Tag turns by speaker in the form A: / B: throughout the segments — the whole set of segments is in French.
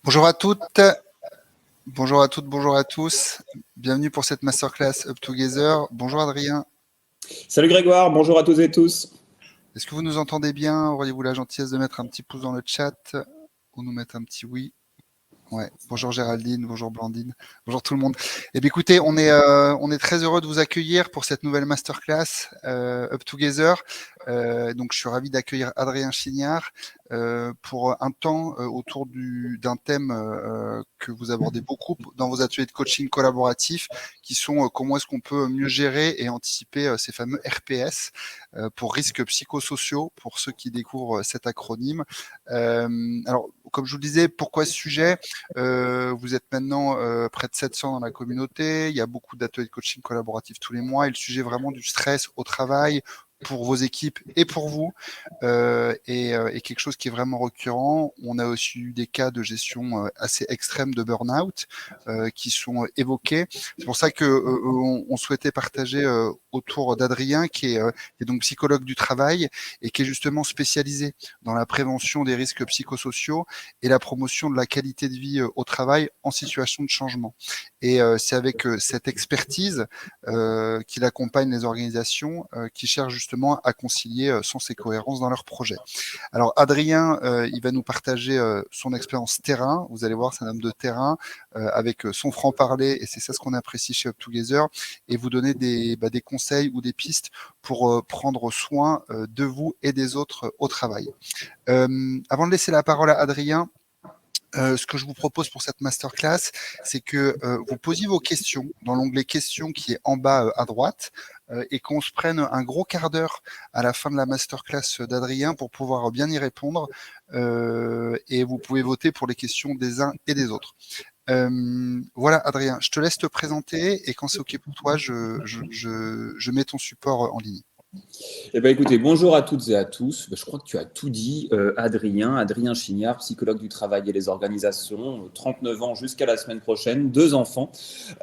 A: Bonjour à toutes, bonjour à toutes, bonjour à tous. Bienvenue pour cette masterclass Up Together. Bonjour Adrien.
B: Salut Grégoire, bonjour à toutes et tous.
A: Est-ce que vous nous entendez bien? Auriez-vous la gentillesse de mettre un petit pouce dans le chat ou nous mettre un petit oui? Ouais. Bonjour Géraldine, bonjour Blandine, bonjour tout le monde. Eh bien, écoutez, on est très heureux de vous accueillir pour cette nouvelle masterclass Up Together. Donc, je suis ravi d'accueillir Adrien Chignard pour un temps autour d'un thème que vous abordez beaucoup dans vos ateliers de coaching collaboratif, qui sont comment est-ce qu'on peut mieux gérer et anticiper ces fameux RPS pour risques psychosociaux, pour ceux qui découvrent cet acronyme. Alors, comme je vous le disais, pourquoi ce sujet? Vous êtes maintenant près de 700 dans la communauté. Il y a beaucoup d'ateliers de coaching collaboratif tous les mois. Et le sujet vraiment du stress au travail pour vos équipes et pour vous est quelque chose qui est vraiment récurrent. On a aussi eu des cas de gestion assez extrêmes de burn-out qui sont évoqués. C'est pour ça que on souhaitait partager autour d'Adrien qui est donc psychologue du travail et qui est justement spécialisé dans la prévention des risques psychosociaux et la promotion de la qualité de vie au travail en situation de changement. Et c'est avec cette expertise qu'il accompagne les organisations qui cherchent justement à concilier sens et cohérence dans leurs projets. Alors Adrien, il va nous partager son expérience terrain. Vous allez voir, c'est un homme de terrain avec son franc-parler et c'est ça ce qu'on apprécie chez Up Together et vous donner des conseils ou des pistes pour prendre soin de vous et des autres au travail. Avant de laisser la parole à Adrien, ce que je vous propose pour cette masterclass, c'est que vous posiez vos questions dans l'onglet questions qui est en bas à droite et qu'on se prenne un gros quart d'heure à la fin de la masterclass d'Adrien pour pouvoir bien y répondre et vous pouvez voter pour les questions des uns et des autres. Voilà Adrien, je te laisse te présenter et quand c'est OK pour toi, je mets ton support en ligne.
B: Eh bien, écoutez, bonjour à toutes et à tous. Je crois que tu as tout dit, Adrien Chignard, psychologue du travail et des organisations, 39 ans jusqu'à la semaine prochaine, 2 enfants.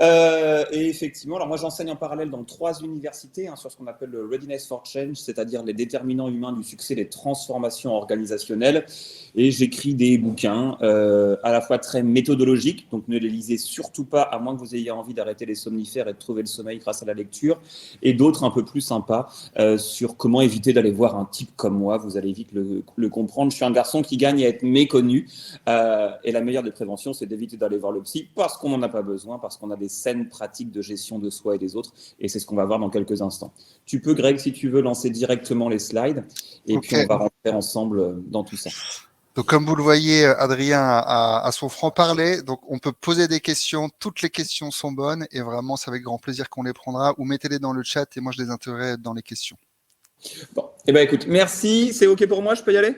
B: Et effectivement, alors moi j'enseigne en parallèle dans 3 universités sur ce qu'on appelle le Readiness for Change, c'est-à-dire les déterminants humains du succès des transformations organisationnelles. Et j'écris des bouquins à la fois très méthodologiques, donc ne les lisez surtout pas, à moins que vous ayez envie d'arrêter les somnifères et de trouver le sommeil grâce à la lecture, et d'autres un peu plus sympas sur comment éviter d'aller voir un type comme moi. Vous allez vite le comprendre. Je suis un garçon qui gagne à être méconnu et la meilleure des préventions, c'est d'éviter d'aller voir le psy parce qu'on n'en a pas besoin, parce qu'on a des saines pratiques de gestion de soi et des autres et c'est ce qu'on va voir dans quelques instants. Tu peux, Greg, si tu veux, lancer directement les slides et puis on va rentrer ensemble dans tout ça.
A: Donc, comme vous le voyez, Adrien a son franc-parler. Donc, on peut poser des questions. Toutes les questions sont bonnes et vraiment, c'est avec grand plaisir qu'on les prendra. Ou mettez-les dans le chat et moi, je les intégrerai dans les questions.
B: Bon, eh bien, écoute, merci. C'est OK pour moi? Je peux y aller?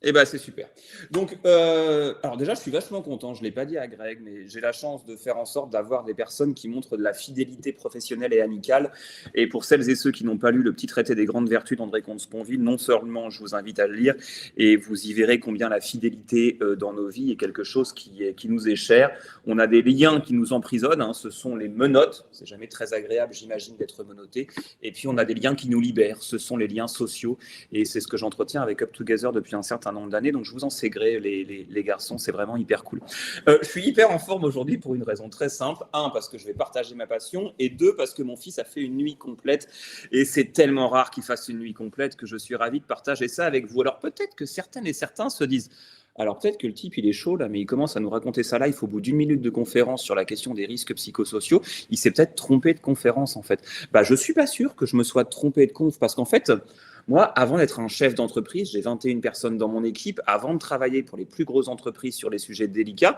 B: Eh bien, c'est super. Donc, alors déjà, je suis vachement content. Je ne l'ai pas dit à Greg, mais j'ai la chance de faire en sorte d'avoir des personnes qui montrent de la fidélité professionnelle et amicale. Et pour celles et ceux qui n'ont pas lu le petit traité des grandes vertus d'André Comte-Sponville, non seulement je vous invite à le lire, et vous y verrez combien la fidélité dans nos vies est quelque chose qui nous est cher. On a des liens qui nous emprisonnent, ce sont les menottes. C'est jamais très agréable, j'imagine, d'être menotté. Et puis, on a des liens qui nous libèrent. Ce sont les liens sociaux. Et c'est ce que j'entretiens avec Up Together depuis un certain nombre d'années, donc je vous en sais gré, les garçons, c'est vraiment hyper cool. Je suis hyper en forme aujourd'hui pour une raison très simple. 1, parce que je vais partager ma passion, et 2, parce que mon fils a fait une nuit complète, et c'est tellement rare qu'il fasse une nuit complète que je suis ravi de partager ça avec vous. Alors peut-être que certaines et certains se disent, alors peut-être que le type il est chaud là, mais il commence à nous raconter ça live au bout d'1 minute de conférence sur la question des risques psychosociaux. Il s'est peut-être trompé de conférence en fait. Je suis pas sûr que je me sois trompé de conf parce qu'en fait, moi, avant d'être un chef d'entreprise, j'ai 21 personnes dans mon équipe. Avant de travailler pour les plus grosses entreprises sur les sujets délicats,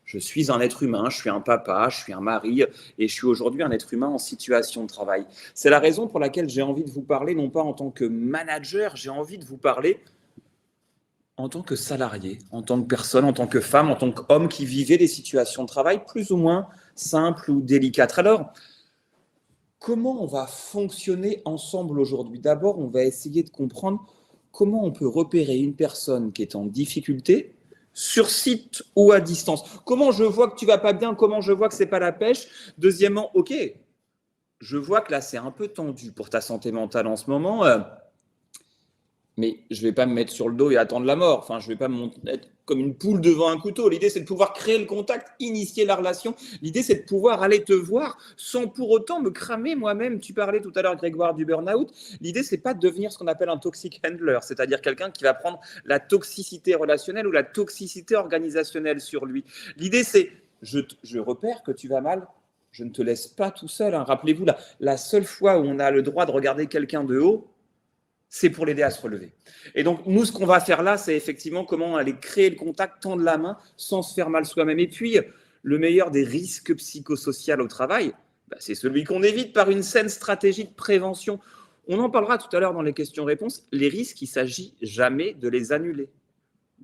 B: je suis un être humain, je suis un papa, je suis un mari et je suis aujourd'hui un être humain en situation de travail. C'est la raison pour laquelle j'ai envie de vous parler, non pas en tant que manager, j'ai envie de vous parler en tant que salarié, en tant que personne, en tant que femme, en tant qu'homme qui vivait des situations de travail plus ou moins simples ou délicates. Alors, comment on va fonctionner ensemble aujourd'hui? D'abord, on va essayer de comprendre comment on peut repérer une personne qui est en difficulté sur site ou à distance. Comment je vois que tu vas pas bien? Comment je vois que c'est pas la pêche? Deuxièmement, ok, je vois que là c'est un peu tendu pour ta santé mentale en ce moment. mais je ne vais pas me mettre sur le dos et attendre la mort. Enfin, je ne vais pas être comme une poule devant un couteau. L'idée, c'est de pouvoir créer le contact, initier la relation. L'idée, c'est de pouvoir aller te voir sans pour autant me cramer moi-même. Tu parlais tout à l'heure, Grégoire, du burn-out. L'idée, c'est pas de devenir ce qu'on appelle un toxic handler, c'est-à-dire quelqu'un qui va prendre la toxicité relationnelle ou la toxicité organisationnelle sur lui. L'idée, c'est je repère que tu vas mal. Je ne te laisse pas tout seul. Hein. Rappelez-vous, la seule fois où on a le droit de regarder quelqu'un de haut, c'est pour l'aider à se relever. Et donc, nous, ce qu'on va faire là, c'est effectivement comment aller créer le contact, tendre la main, sans se faire mal soi-même. Et puis, le meilleur des risques psychosociaux au travail, c'est celui qu'on évite par une saine stratégie de prévention. On en parlera tout à l'heure dans les questions-réponses. Les risques, il ne s'agit jamais de les annuler.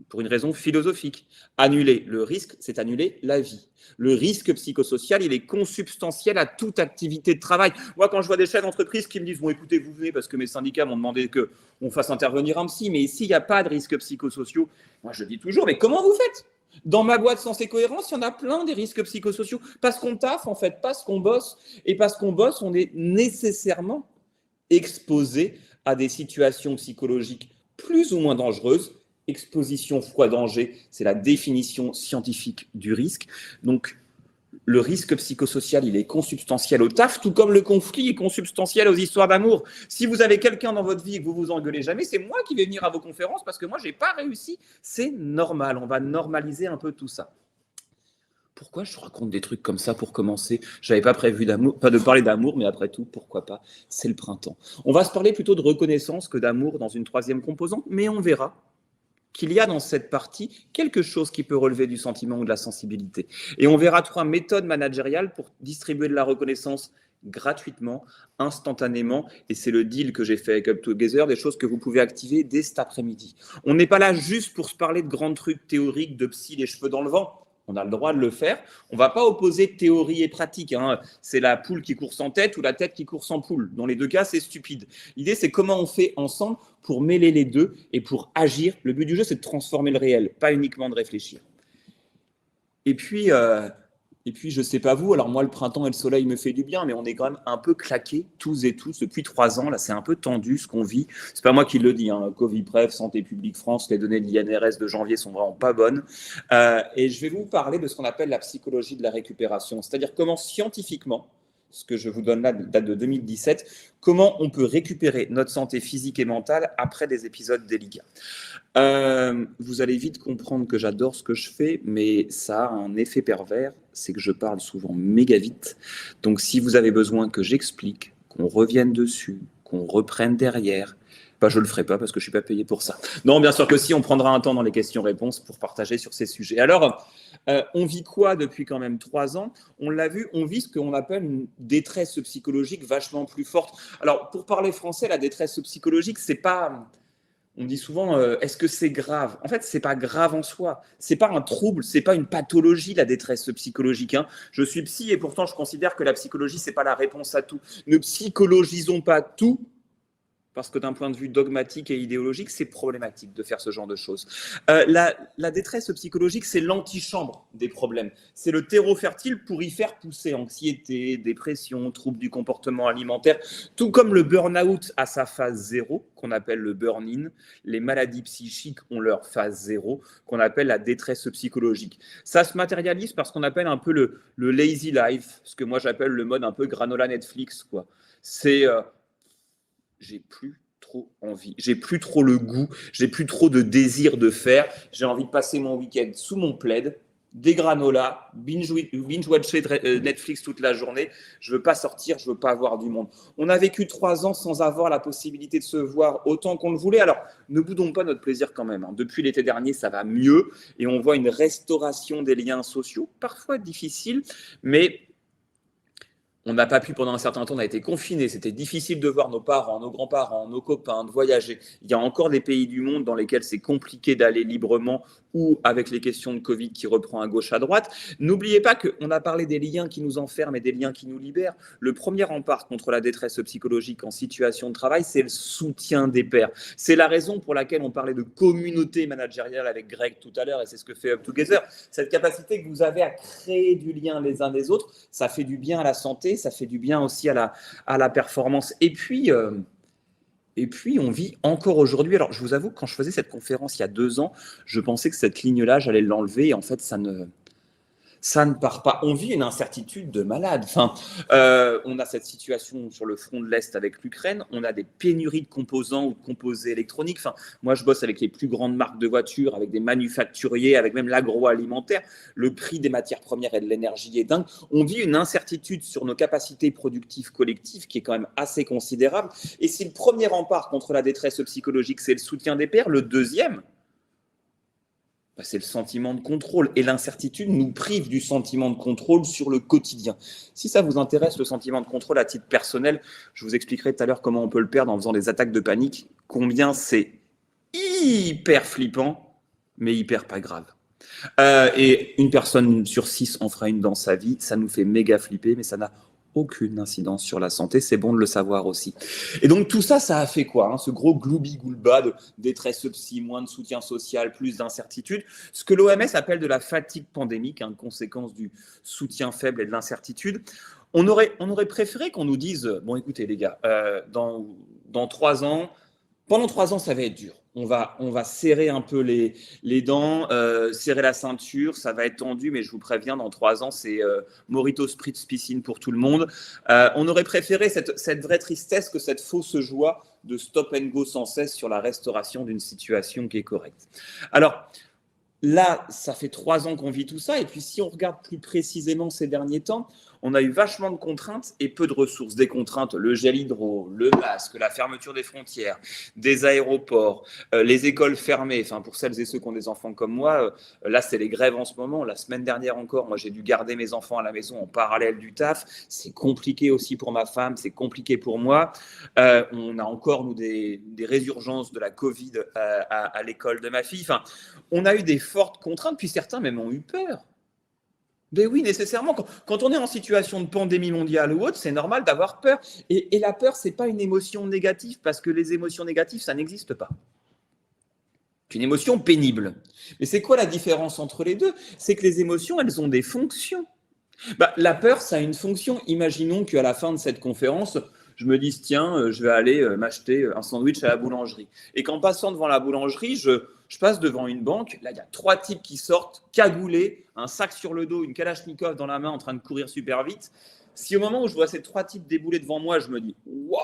B: Pour une raison philosophique. Annuler le risque, c'est annuler la vie. Le risque psychosocial, il est consubstantiel à toute activité de travail. Moi, quand je vois des chefs d'entreprise qui me disent « Bon, écoutez, vous venez parce que mes syndicats m'ont demandé qu'on fasse intervenir un psy, mais s'il n'y a pas de risques psychosociaux, moi je dis toujours « Mais comment vous faites ?» Dans ma boîte Sens et Cohérence, il y en a plein des risques psychosociaux. Parce qu'on taffe, en fait, parce qu'on bosse. Et parce qu'on bosse, on est nécessairement exposé à des situations psychologiques plus ou moins dangereuses. Exposition fois danger, c'est la définition scientifique du risque. Donc, le risque psychosocial, il est consubstantiel au taf, tout comme le conflit est consubstantiel aux histoires d'amour. Si vous avez quelqu'un dans votre vie et que vous vous engueulez jamais, c'est moi qui vais venir à vos conférences parce que moi, je n'ai pas réussi. C'est normal, on va normaliser un peu tout ça. Pourquoi je raconte des trucs comme ça pour commencer? Je n'avais pas prévu de parler d'amour, mais après tout, pourquoi pas? C'est le printemps. On va se parler plutôt de reconnaissance que d'amour dans une troisième composante, mais on verra qu'il y a dans cette partie quelque chose qui peut relever du sentiment ou de la sensibilité. Et on verra 3 méthodes managériales pour distribuer de la reconnaissance gratuitement, instantanément, et c'est le deal que j'ai fait avec Up Together, des choses que vous pouvez activer dès cet après-midi. On n'est pas là juste pour se parler de grands trucs théoriques, de psy, les cheveux dans le vent. On a le droit de le faire. On ne va pas opposer théorie et pratique. Hein. C'est la poule qui court sans tête ou la tête qui court sans poule. Dans les deux cas, c'est stupide. L'idée, c'est comment on fait ensemble pour mêler les deux et pour agir. Le but du jeu, c'est de transformer le réel, pas uniquement de réfléchir. Et puis, je ne sais pas vous, alors moi, le printemps et le soleil me fait du bien, mais on est quand même un peu claqués, tous et tous, depuis 3 ans. Là, c'est un peu tendu ce qu'on vit. Ce n'est pas moi qui le dis. Hein. Covid-Prev, Santé publique France, les données de l'INRS de janvier sont vraiment pas bonnes. Et je vais vous parler de ce qu'on appelle la psychologie de la récupération, c'est-à-dire comment scientifiquement, ce que je vous donne là date de 2017, comment on peut récupérer notre santé physique et mentale après des épisodes délicats. Vous allez vite comprendre que j'adore ce que je fais, mais ça a un effet pervers, c'est que je parle souvent méga vite. Donc si vous avez besoin que j'explique, qu'on revienne dessus, qu'on reprenne derrière, je ne le ferai pas parce que je ne suis pas payé pour ça. Non, bien sûr que si, on prendra un temps dans les questions-réponses pour partager sur ces sujets. Alors, on vit quoi depuis quand même 3 ans? On l'a vu, on vit ce qu'on appelle une détresse psychologique vachement plus forte. Alors, pour parler français, la détresse psychologique, c'est pas... On dit souvent, est-ce que c'est grave? En fait, c'est pas grave en soi. C'est pas un trouble, c'est pas une pathologie, la détresse psychologique. Hein. Je suis psy et pourtant, je considère que la psychologie, c'est pas la réponse à tout. Ne psychologisons pas tout, parce que d'un point de vue dogmatique et idéologique, c'est problématique de faire ce genre de choses. La détresse psychologique, c'est l'antichambre des problèmes. C'est le terreau fertile pour y faire pousser anxiété, dépression, troubles du comportement alimentaire, tout comme le burn-out a sa phase 0, qu'on appelle le burn-in. Les maladies psychiques ont leur phase 0, qu'on appelle la détresse psychologique. Ça se matérialise par ce qu'on appelle un peu le lazy life, ce que moi j'appelle le mode un peu granola Netflix, quoi. C'est... j'ai plus trop envie, j'ai plus trop le goût, j'ai plus trop de désir de faire, j'ai envie de passer mon week-end sous mon plaid, des granolas, binge-watcher Netflix toute la journée, je veux pas sortir, je veux pas voir du monde. On a vécu 3 ans sans avoir la possibilité de se voir autant qu'on le voulait, alors ne boudons pas notre plaisir quand même. Hein. Depuis l'été dernier, ça va mieux et on voit une restauration des liens sociaux, parfois difficile, mais... on n'a pas pu pendant un certain temps, on a été confinés, c'était difficile de voir nos parents, nos grands-parents, nos copains, de voyager. Il y a encore des pays du monde dans lesquels c'est compliqué d'aller librement ou avec les questions de Covid qui reprend à gauche, à droite. N'oubliez pas qu'on a parlé des liens qui nous enferment et des liens qui nous libèrent. Le premier rempart contre la détresse psychologique en situation de travail, c'est le soutien des pairs. C'est la raison pour laquelle on parlait de communauté managériale avec Greg tout à l'heure, et c'est ce que fait Up Together. Cette capacité que vous avez à créer du lien les uns des autres, ça fait du bien à la santé, ça fait du bien aussi à la performance. Et puis Et puis, on vit encore aujourd'hui. Alors, je vous avoue, quand je faisais cette conférence il y a 2 ans, je pensais que cette ligne-là, j'allais l'enlever. Et en fait, ça ne part pas. On vit une incertitude de malade. Enfin, on a cette situation sur le front de l'Est avec l'Ukraine. On a des pénuries de composants ou de composés électroniques. Enfin, moi, je bosse avec les plus grandes marques de voitures, avec des manufacturiers, avec même l'agroalimentaire. Le prix des matières premières et de l'énergie est dingue. On vit une incertitude sur nos capacités productives collectives qui est quand même assez considérable. Et si le premier rempart contre la détresse psychologique, c'est le soutien des pairs, le deuxième, c'est le sentiment de contrôle. Et l'incertitude nous prive du sentiment de contrôle sur le quotidien. Si ça vous intéresse, le sentiment de contrôle à titre personnel, je vous expliquerai tout à l'heure comment on peut le perdre en faisant des attaques de panique, combien c'est hyper flippant, mais hyper pas grave. Et une personne sur 6 en fera une dans sa vie, ça nous fait méga flipper, mais ça n'a aucune incidence sur la santé, c'est bon de le savoir aussi. Et donc tout ça, ça a fait quoi, ce gros gloubi-goulba de détresse psy, moins de soutien social, plus d'incertitude, ce que l'OMS appelle de la fatigue pandémique, conséquence du soutien faible et de l'incertitude. On aurait préféré qu'on nous dise, bon écoutez les gars, dans 3 ans, pendant 3 ans, ça va être dur. On va serrer un peu les dents, serrer la ceinture, ça va être tendu, mais je vous préviens, dans 3 ans, c'est Morito Spritz piscine pour tout le monde. On aurait préféré cette vraie tristesse que cette fausse joie de stop and go sans cesse sur la restauration d'une situation qui est correcte. Alors, là, ça fait 3 ans qu'on vit tout ça, et puis si on regarde plus précisément ces derniers temps, on a eu vachement de contraintes et peu de ressources. Des contraintes, le gel hydro, le masque, la fermeture des frontières, des aéroports, les écoles fermées. Enfin, pour celles et ceux qui ont des enfants comme moi, là, c'est les grèves en ce moment. La semaine dernière encore, moi, j'ai dû garder mes enfants à la maison en parallèle du taf. C'est compliqué aussi pour ma femme, c'est compliqué pour moi. On a encore, nous, des résurgences de la Covid à l'école de ma fille. Enfin, on a eu des fortes contraintes, puis certains même ont eu peur. Ben oui, nécessairement. Quand on est en situation de pandémie mondiale ou autre, c'est normal d'avoir peur. Et la peur, ce n'est pas une émotion négative, parce que les émotions négatives, ça n'existe pas. C'est une émotion pénible. Mais c'est quoi la différence entre les deux? C'est que les émotions, elles ont des fonctions. La peur, ça a une fonction. Imaginons qu'à la fin de cette conférence, je me dise, tiens, je vais aller m'acheter un sandwich à la boulangerie. Et qu'en passant devant la boulangerie, je passe devant une banque. Là, il y a 3 types qui sortent, cagoulés, un sac sur le dos, une kalachnikov dans la main, en train de courir super vite. Si au moment où je vois ces 3 types débouler devant moi, je me dis, waouh,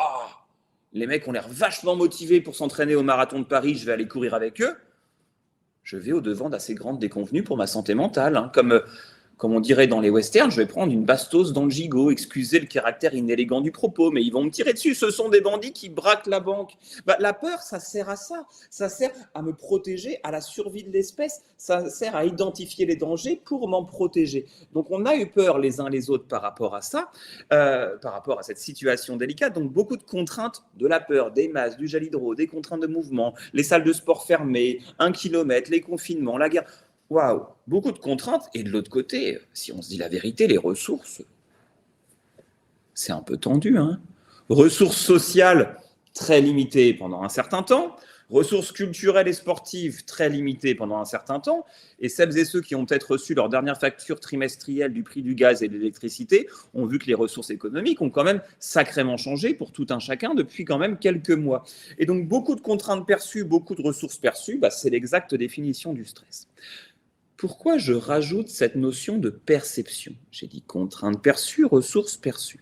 B: les mecs ont l'air vachement motivés pour s'entraîner au marathon de Paris, je vais aller courir avec eux, je vais au-devant d'assez grandes déconvenues pour ma santé mentale. Comme on dirait dans les westerns, je vais prendre une bastos dans le gigot, excusez le caractère inélégant du propos, mais ils vont me tirer dessus. Ce sont des bandits qui braquent la banque. La peur, ça sert à ça. Ça sert à me protéger, à la survie de l'espèce. Ça sert à identifier les dangers pour m'en protéger. Donc, on a eu peur les uns les autres par rapport à ça, par rapport à cette situation délicate. Donc, beaucoup de contraintes, de la peur, des masques, du gel hydro, des contraintes de mouvement, les salles de sport fermées, 1 kilomètre, les confinements, la guerre. Waouh, beaucoup de contraintes. Et de l'autre côté, si on se dit la vérité, les ressources, c'est un peu tendu. Ressources sociales, très limitées pendant un certain temps. Ressources culturelles et sportives, très limitées pendant un certain temps. Et celles et ceux qui ont peut-être reçu leur dernière facture trimestrielle du prix du gaz et de l'électricité ont vu que les ressources économiques ont quand même sacrément changé pour tout un chacun depuis quand même quelques mois. Et donc, beaucoup de contraintes perçues, beaucoup de ressources perçues, c'est l'exacte définition du stress. Pourquoi je rajoute cette notion de perception? J'ai dit contrainte perçue, ressources perçues.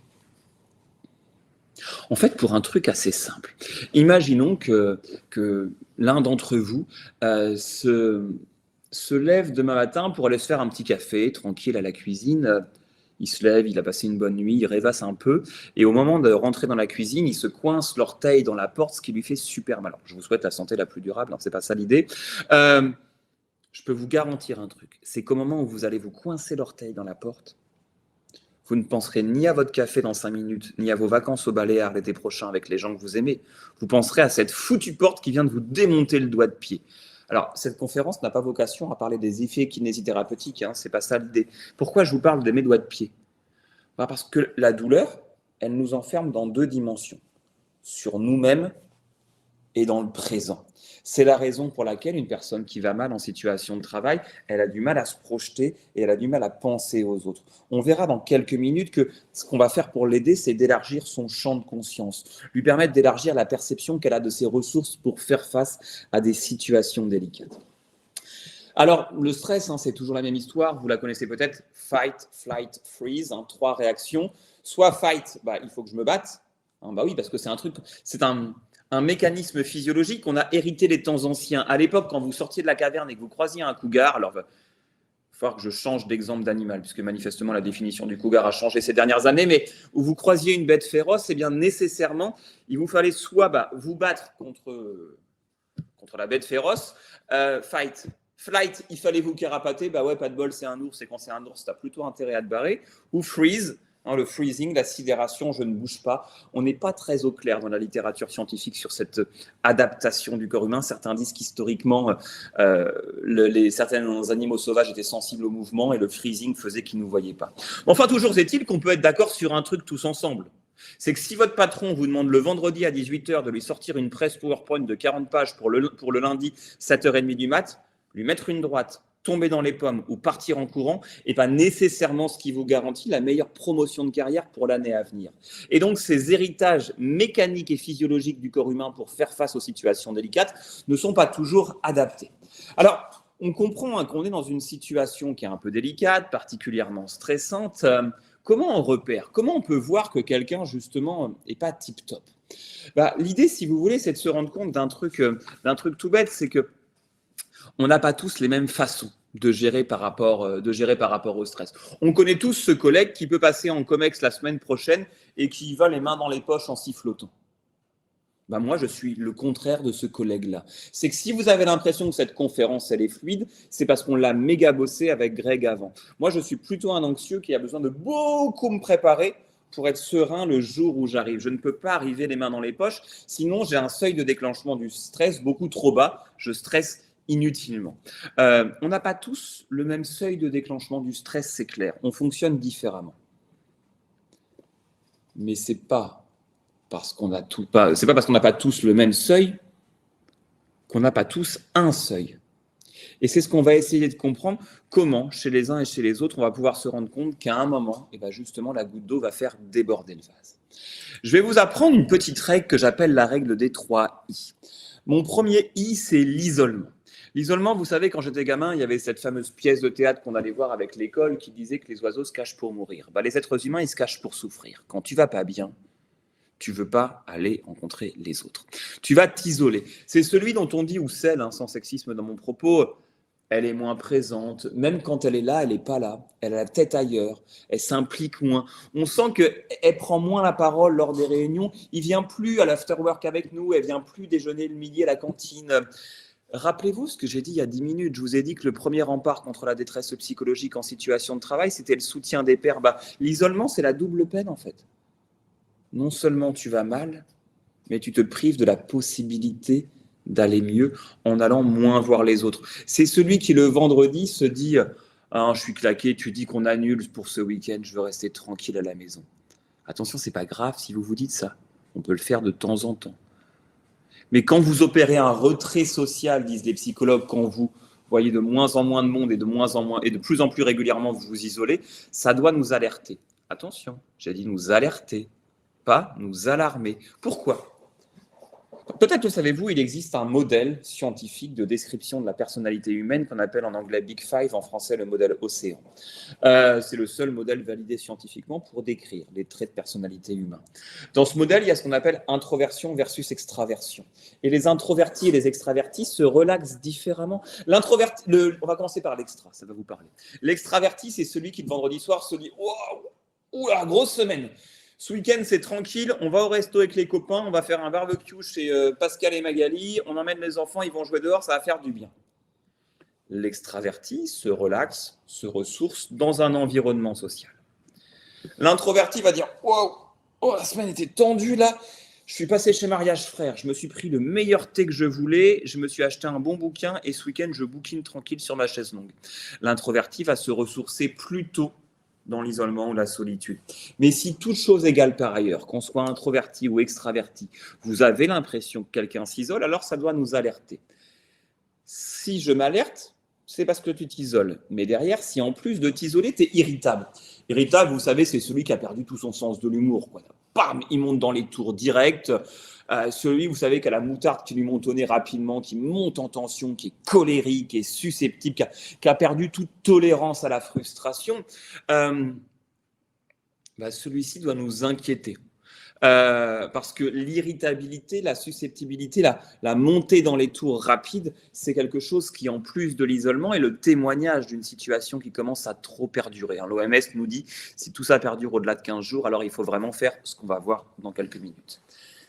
B: En fait, pour un truc assez simple. Imaginons que l'un d'entre vous se lève demain matin pour aller se faire un petit café, tranquille à la cuisine. Il se lève, il a passé une bonne nuit, il rêvasse un peu. Et au moment de rentrer dans la cuisine, il se coince l'orteil dans la porte, ce qui lui fait super mal. Alors, je vous souhaite la santé la plus durable, c'est pas ça l'idée. Je peux vous garantir un truc, c'est qu'au moment où vous allez vous coincer l'orteil dans la porte, vous ne penserez ni à votre café dans 5 minutes, ni à vos vacances au Baléares l'été prochain avec les gens que vous aimez. Vous penserez à cette foutue porte qui vient de vous démonter le doigt de pied. Alors, cette conférence n'a pas vocation à parler des effets kinésithérapeutiques, c'est pas ça l'idée. Pourquoi je vous parle de mes doigts de pied? Parce que la douleur, elle nous enferme dans 2 dimensions, sur nous-mêmes et dans le présent. C'est la raison pour laquelle une personne qui va mal en situation de travail, elle a du mal à se projeter et elle a du mal à penser aux autres. On verra dans quelques minutes que ce qu'on va faire pour l'aider, c'est d'élargir son champ de conscience, lui permettre d'élargir la perception qu'elle a de ses ressources pour faire face à des situations délicates. Alors, le stress, c'est toujours la même histoire. Vous la connaissez peut-être. Fight, flight, freeze. 3 réactions. Soit fight, il faut que je me batte. Oui, parce que c'est un mécanisme physiologique qu'on a hérité des temps anciens. À l'époque, quand vous sortiez de la caverne et que vous croisiez un cougar, alors il va falloir que je change d'exemple d'animal, puisque manifestement la définition du cougar a changé ces dernières années, mais où vous croisiez une bête féroce, bien nécessairement, il vous fallait soit vous battre contre la bête féroce, fight. Flight, il fallait vous carapater, pas de bol, c'est un ours, et quand c'est un ours, tu as plutôt intérêt à te barrer. Ou freeze, le freezing, la sidération, je ne bouge pas. On n'est pas très au clair dans la littérature scientifique sur cette adaptation du corps humain. Certains disent qu'historiquement, certains animaux sauvages étaient sensibles au mouvement et le freezing faisait qu'ils ne nous voyaient pas. Enfin, toujours est-il qu'on peut être d'accord sur un truc tous ensemble. C'est que si votre patron vous demande le vendredi à 18h de lui sortir une presse PowerPoint de 40 pages pour le lundi, 7h30 du mat', lui mettre une droite, tomber dans les pommes ou partir en courant n'est pas nécessairement ce qui vous garantit la meilleure promotion de carrière pour l'année à venir. Et donc, ces héritages mécaniques et physiologiques du corps humain pour faire face aux situations délicates ne sont pas toujours adaptés. Alors, on comprend qu'on est dans une situation qui est un peu délicate, particulièrement stressante. Comment on repère? Comment on peut voir que quelqu'un, justement, n'est pas tip-top? L'idée, si vous voulez, c'est de se rendre compte d'un truc tout bête, c'est que on n'a pas tous les mêmes façons de gérer par rapport au stress. On connaît tous ce collègue qui peut passer en Comex la semaine prochaine et qui va les mains dans les poches en sifflotant. Moi, je suis le contraire de ce collègue-là. C'est que si vous avez l'impression que cette conférence, elle est fluide, c'est parce qu'on l'a méga bossé avec Greg avant. Moi, je suis plutôt un anxieux qui a besoin de beaucoup me préparer pour être serein le jour où j'arrive. Je ne peux pas arriver les mains dans les poches, sinon j'ai un seuil de déclenchement du stress beaucoup trop bas. Je stresse inutilement. On n'a pas tous le même seuil de déclenchement du stress, c'est clair. On fonctionne différemment. Mais c'est pas parce qu'on n'a pas tous le même seuil qu'on n'a pas tous un seuil. Et c'est ce qu'on va essayer de comprendre, comment, chez les uns et chez les autres, on va pouvoir se rendre compte qu'à un moment, justement, la goutte d'eau va faire déborder le vase. Je vais vous apprendre une petite règle que j'appelle la règle des 3 I. Mon premier I, c'est l'isolement. L'isolement, vous savez, quand j'étais gamin, il y avait cette fameuse pièce de théâtre qu'on allait voir avec l'école qui disait que les oiseaux se cachent pour mourir. Les êtres humains, ils se cachent pour souffrir. Quand tu vas pas bien, tu veux pas aller rencontrer les autres. Tu vas t'isoler. C'est celui dont on dit, ou celle, sans sexisme dans mon propos, elle est moins présente. Même quand elle est là, elle n'est pas là. Elle a la tête ailleurs. Elle s'implique moins. On sent qu'elle prend moins la parole lors des réunions. Il vient plus à l'afterwork avec nous. Elle vient plus déjeuner le midi à la cantine. Rappelez-vous ce que j'ai dit il y a 10 minutes. Je vous ai dit que le premier rempart contre la détresse psychologique en situation de travail, c'était le soutien des pairs. L'isolement, c'est la double peine, en fait. Non seulement tu vas mal, mais tu te prives de la possibilité d'aller mieux en allant moins voir les autres. C'est celui qui, le vendredi, se dit « Ah, je suis claqué, tu dis qu'on annule pour ce week-end, je veux rester tranquille à la maison. » Attention, c'est pas grave si vous vous dites ça. On peut le faire de temps en temps. Mais quand vous opérez un retrait social, disent les psychologues, quand vous voyez de moins en moins de monde et de plus en plus régulièrement vous vous isolez, ça doit nous alerter. Attention, j'ai dit nous alerter, pas nous alarmer. Pourquoi ? Peut-être le savez-vous, il existe un modèle scientifique de description de la personnalité humaine qu'on appelle en anglais Big Five, en français le modèle Océan. C'est le seul modèle validé scientifiquement pour décrire les traits de personnalité humains. Dans ce modèle, il y a ce qu'on appelle introversion versus extraversion. Et les introvertis et les extravertis se relaxent différemment. On va commencer par l'extra, ça va vous parler. L'extraverti, c'est celui qui le vendredi soir se dit « Waouh, la grosse semaine !» Ce week-end, c'est tranquille, on va au resto avec les copains, on va faire un barbecue chez Pascal et Magali, on emmène les enfants, ils vont jouer dehors, ça va faire du bien. L'extraverti se relaxe, se ressource dans un environnement social. L'introverti va dire « Wow, la semaine était tendue là, je suis passé chez Mariage Frères, je me suis pris le meilleur thé que je voulais, je me suis acheté un bon bouquin et ce week-end, je bouquine tranquille sur ma chaise longue. » L'introverti va se ressourcer plutôt dans l'isolement ou la solitude. Mais si toute chose égale par ailleurs, qu'on soit introverti ou extraverti, vous avez l'impression que quelqu'un s'isole, alors ça doit nous alerter. Si je m'alerte, c'est parce que tu t'isoles. Mais derrière, si en plus de t'isoler, tu es irritable. Irritable, vous savez, c'est celui qui a perdu tout son sens de l'humour, quoi. Bam, il monte dans les tours directs. Celui, vous savez, qui a la moutarde qui lui monte au nez rapidement, qui monte en tension, qui est colérique, qui est susceptible, qui a perdu toute tolérance à la frustration, celui-ci doit nous inquiéter. Parce que l'irritabilité, la susceptibilité, la montée dans les tours rapides, c'est quelque chose qui, en plus de l'isolement, est le témoignage d'une situation qui commence à trop perdurer. L'OMS nous dit, si tout ça perdure au-delà de 15 jours, alors il faut vraiment faire ce qu'on va voir dans quelques minutes.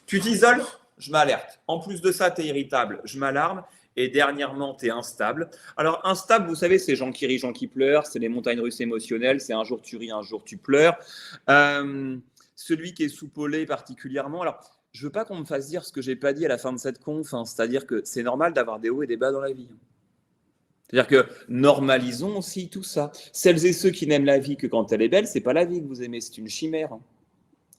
B: Tu t'isoles, je m'alerte. En plus de ça, tu es irritable, je m'alarme. Et dernièrement, tu es instable. Alors, instable, vous savez, c'est gens qui rient, gens qui pleurent, c'est les montagnes russes émotionnelles, c'est un jour tu ris, un jour tu pleures. Celui qui est soupolé particulièrement. Alors, je ne veux pas qu'on me fasse dire ce que je n'ai pas dit à la fin de cette conf, c'est-à-dire que c'est normal d'avoir des hauts et des bas dans la vie. C'est-à-dire que normalisons aussi tout ça. Celles et ceux qui n'aiment la vie que quand elle est belle, ce n'est pas la vie que vous aimez, c'est une chimère.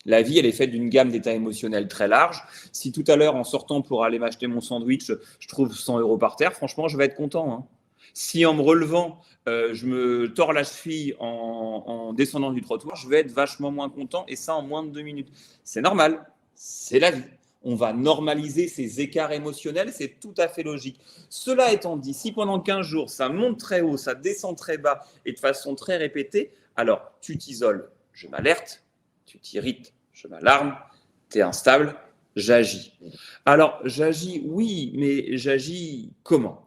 B: La vie, elle est faite d'une gamme d'états émotionnels très large. Si tout à l'heure, en sortant pour aller m'acheter mon sandwich, je trouve 100 € par terre, franchement, je vais être content. Si en me relevant, je me tords la cheville en descendant du trottoir, je vais être vachement moins content, et ça en moins de 2 minutes. C'est normal, c'est la vie. On va normaliser ces écarts émotionnels, c'est tout à fait logique. Cela étant dit, si pendant 15 jours, ça monte très haut, ça descend très bas, et de façon très répétée, alors tu t'isoles, je m'alerte, tu t'irrites, je m'alarme, tu es instable, j'agis. Alors, j'agis, oui, mais j'agis comment ?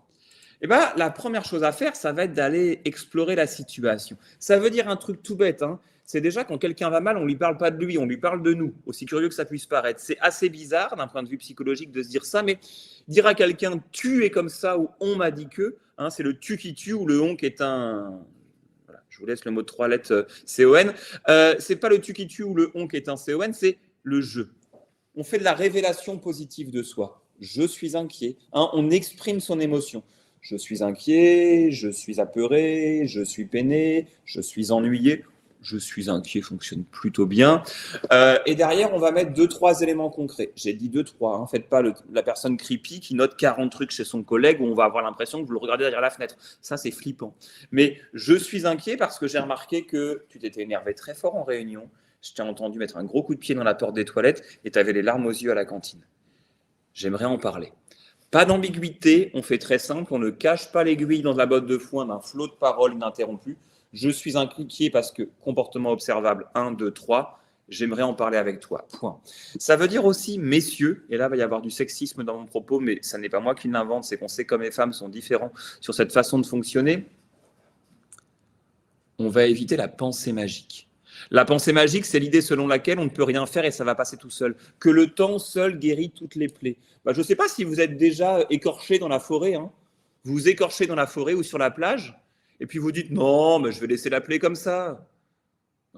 B: La première chose à faire, ça va être d'aller explorer la situation. Ça veut dire un truc tout bête. C'est déjà quand quelqu'un va mal, on ne lui parle pas de lui, on lui parle de nous, aussi curieux que ça puisse paraître. C'est assez bizarre d'un point de vue psychologique de se dire ça, mais dire à quelqu'un « tu es comme ça » ou « on m'a dit que », c'est le « tu qui tue » ou le « on » qui est un… Voilà, je vous laisse le mot de 3 lettres C-O-N. Ce n'est pas le « tu qui tue » ou le « on » qui est un C-O-N, c'est le « je ». On fait de la révélation positive de soi. Je suis inquiet. On exprime son émotion. Je suis inquiet, je suis apeuré, je suis peiné, je suis ennuyé. Je suis inquiet fonctionne plutôt bien. Et derrière, on va mettre 2-3 éléments concrets. J'ai dit 2-3. Faites pas la personne creepy qui note 40 trucs chez son collègue où on va avoir l'impression que vous le regardez derrière la fenêtre. Ça, c'est flippant. Mais je suis inquiet parce que j'ai remarqué que tu t'étais énervé très fort en réunion. Je t'ai entendu mettre un gros coup de pied dans la porte des toilettes et tu avais les larmes aux yeux à la cantine. J'aimerais en parler. Pas d'ambiguïté, on fait très simple, on ne cache pas l'aiguille dans la botte de foin d'un flot de paroles ininterrompues. Je suis inquiet parce que comportement observable 1, 2, 3, j'aimerais en parler avec toi. Point. Ça veut dire aussi, messieurs, et là il va y avoir du sexisme dans mon propos, mais ça n'est pas moi qui l'invente, c'est qu'on sait comme les femmes sont différents sur cette façon de fonctionner. On va éviter la pensée magique. La pensée magique, c'est l'idée selon laquelle on ne peut rien faire et ça va passer tout seul. Que le temps seul guérit toutes les plaies. Je ne sais pas si vous êtes déjà écorché dans la forêt. Vous vous écorchez dans la forêt ou sur la plage et puis vous dites non, mais je vais laisser la plaie comme ça.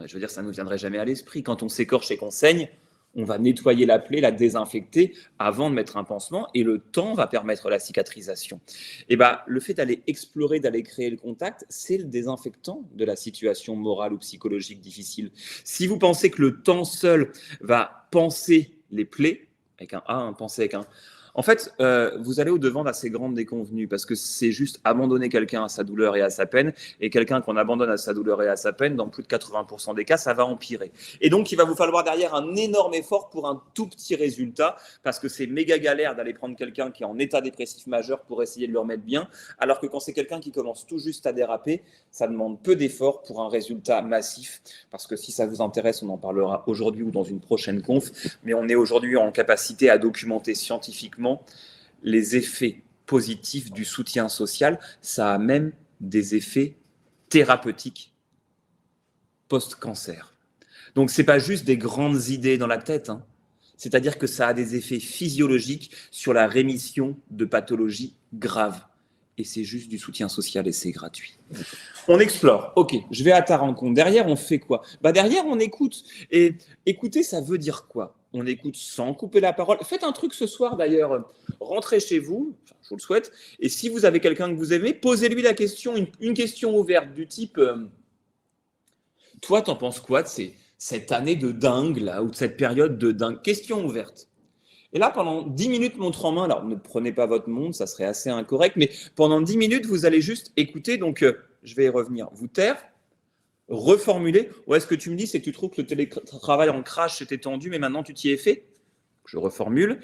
B: Je veux dire, ça ne nous viendrait jamais à l'esprit. Quand on s'écorche et qu'on saigne, on va nettoyer la plaie, la désinfecter avant de mettre un pansement et le temps va permettre la cicatrisation. Le fait d'aller explorer, d'aller créer le contact, c'est le désinfectant de la situation morale ou psychologique difficile. Si vous pensez que le temps seul va panser les plaies, avec un A, penser avec un… En fait, vous allez au-devant d'assez grandes déconvenues parce que c'est juste abandonner quelqu'un à sa douleur et à sa peine. Et quelqu'un qu'on abandonne à sa douleur et à sa peine, dans plus de 80% des cas, ça va empirer. Et donc, il va vous falloir derrière un énorme effort pour un tout petit résultat parce que c'est méga galère d'aller prendre quelqu'un qui est en état dépressif majeur pour essayer de le remettre bien. Alors que quand c'est quelqu'un qui commence tout juste à déraper, ça demande peu d'efforts pour un résultat massif. Parce que si ça vous intéresse, on en parlera aujourd'hui ou dans une prochaine conf. Mais on est aujourd'hui en capacité à documenter scientifiquement les effets positifs du soutien social. Ça a même des effets thérapeutiques post-cancer. Donc, ce n'est pas juste des grandes idées dans la tête, c'est-à-dire que ça a des effets physiologiques sur la rémission de pathologies graves. Et c'est juste du soutien social et c'est gratuit. On explore. OK, je vais à ta rencontre. Derrière, on fait quoi ? Derrière, on écoute. Et écouter, ça veut dire quoi ? On écoute sans couper la parole. Faites un truc ce soir, d'ailleurs. Rentrez chez vous, je vous le souhaite. Et si vous avez quelqu'un que vous aimez, posez-lui la question, une question ouverte du type Toi, t'en penses quoi de cette année de dingue, là, ou de cette période de dingue? Question ouverte. Et là, pendant 10 minutes, montre en main, alors ne prenez pas votre montre, ça serait assez incorrect, mais pendant 10 minutes, vous allez juste écouter, donc je vais y revenir, vous taire, reformuler. Ou est-ce que tu me dis, c'est que tu trouves que le télétravail en crash c'était tendu, mais maintenant tu t'y es fait? Je reformule.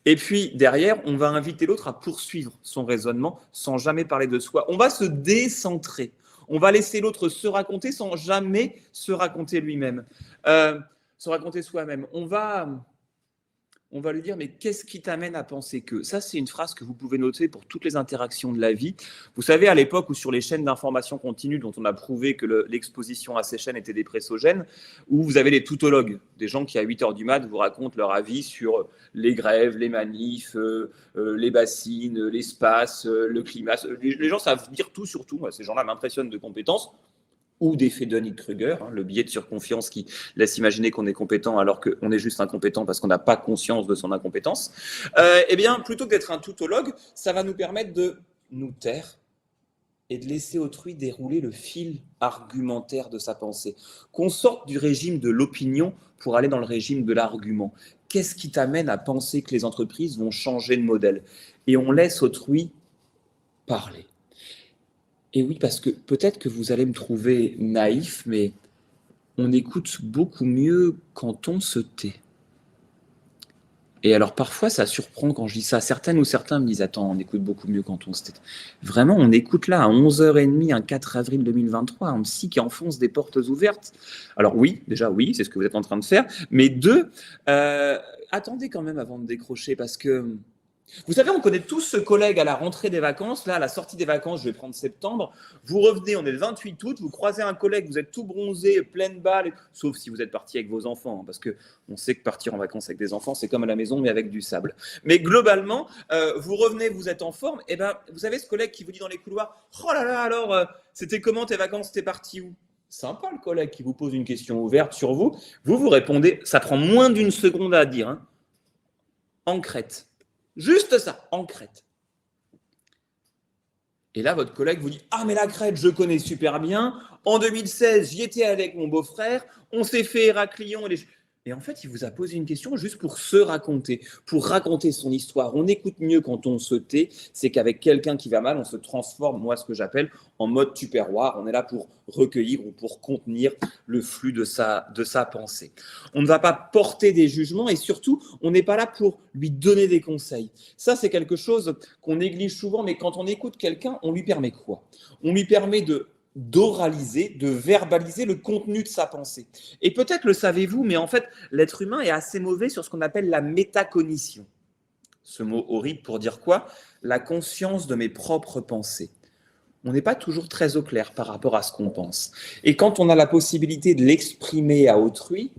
B: Et puis derrière, on va inviter l'autre à poursuivre son raisonnement sans jamais parler de soi. On va se décentrer. On va laisser l'autre se raconter sans jamais se raconter lui-même, se raconter soi-même. On va lui dire, mais qu'est-ce qui t'amène à penser que? Ça, c'est une phrase que vous pouvez noter pour toutes les interactions de la vie. Vous savez, à l'époque où sur les chaînes d'information continue, dont on a prouvé que l'exposition à ces chaînes était dépressogène, où vous avez les tautologues, des gens qui à 8 heures du mat vous racontent leur avis sur les grèves, les manifs, les bassines, l'espace, le climat. Les gens savent dire tout sur tout. Moi, ces gens-là m'impressionnent de compétences. Ou d'effet Dunning-Kruger, le biais de surconfiance qui laisse imaginer qu'on est compétent alors qu'on est juste incompétent parce qu'on n'a pas conscience de son incompétence, eh bien, plutôt que d'être un tautologue, ça va nous permettre de nous taire et de laisser autrui dérouler le fil argumentaire de sa pensée. Qu'on sorte du régime de l'opinion pour aller dans le régime de l'argument. Qu'est-ce qui t'amène à penser que les entreprises vont changer de modèle? Et on laisse autrui parler. Et oui, parce que peut-être que vous allez me trouver naïf, mais on écoute beaucoup mieux quand on se tait. Et alors parfois, ça surprend quand je dis ça. Certaines ou certains me disent « Attends, on écoute beaucoup mieux quand on se tait ». Vraiment, on écoute là, à 11h30, un 4 avril 2023, un psy qui enfonce des portes ouvertes. Alors oui, déjà oui, c'est ce que vous êtes en train de faire. Mais deux, attendez quand même avant de décrocher, parce que... Vous savez, on connaît tous ce collègue à la rentrée des vacances, là, à la sortie des vacances, je vais prendre septembre, vous revenez, on est le 28 août, vous croisez un collègue, vous êtes tout bronzé, pleine balle, sauf si vous êtes parti avec vos enfants, parce qu'on sait que partir en vacances avec des enfants, c'est comme à la maison, mais avec du sable. Mais globalement, vous revenez, vous êtes en forme, et ben, vous avez ce collègue qui vous dit dans les couloirs, « Oh là là, alors, c'était comment tes vacances, t'es parti où ?» Sympa le collègue qui vous pose une question ouverte sur vous, vous répondez, ça prend moins d'une seconde à dire, hein, en Crète. Juste ça, en Crète. Et là, votre collègue vous dit « Ah, mais la Crète, je connais super bien. En 2016, j'y étais avec mon beau-frère. On s'est fait Héraclion. » Et en fait, il vous a posé une question juste pour se raconter, pour raconter son histoire. On écoute mieux quand on se tait. C'est qu'avec quelqu'un qui va mal, on se transforme, moi, ce que j'appelle en mode tupperware. On est là pour recueillir ou pour contenir le flux de sa pensée. On ne va pas porter des jugements et surtout, on n'est pas là pour lui donner des conseils. Ça, c'est quelque chose qu'on néglige souvent, mais quand on écoute quelqu'un, on lui permet quoi? On lui permet d'oraliser, de verbaliser le contenu de sa pensée. Et peut-être le savez-vous, mais en fait, l'être humain est assez mauvais sur ce qu'on appelle la métacognition. Ce mot horrible pour dire quoi? La conscience de mes propres pensées. On n'est pas toujours très au clair par rapport à ce qu'on pense. Et quand on a la possibilité de l'exprimer à autrui,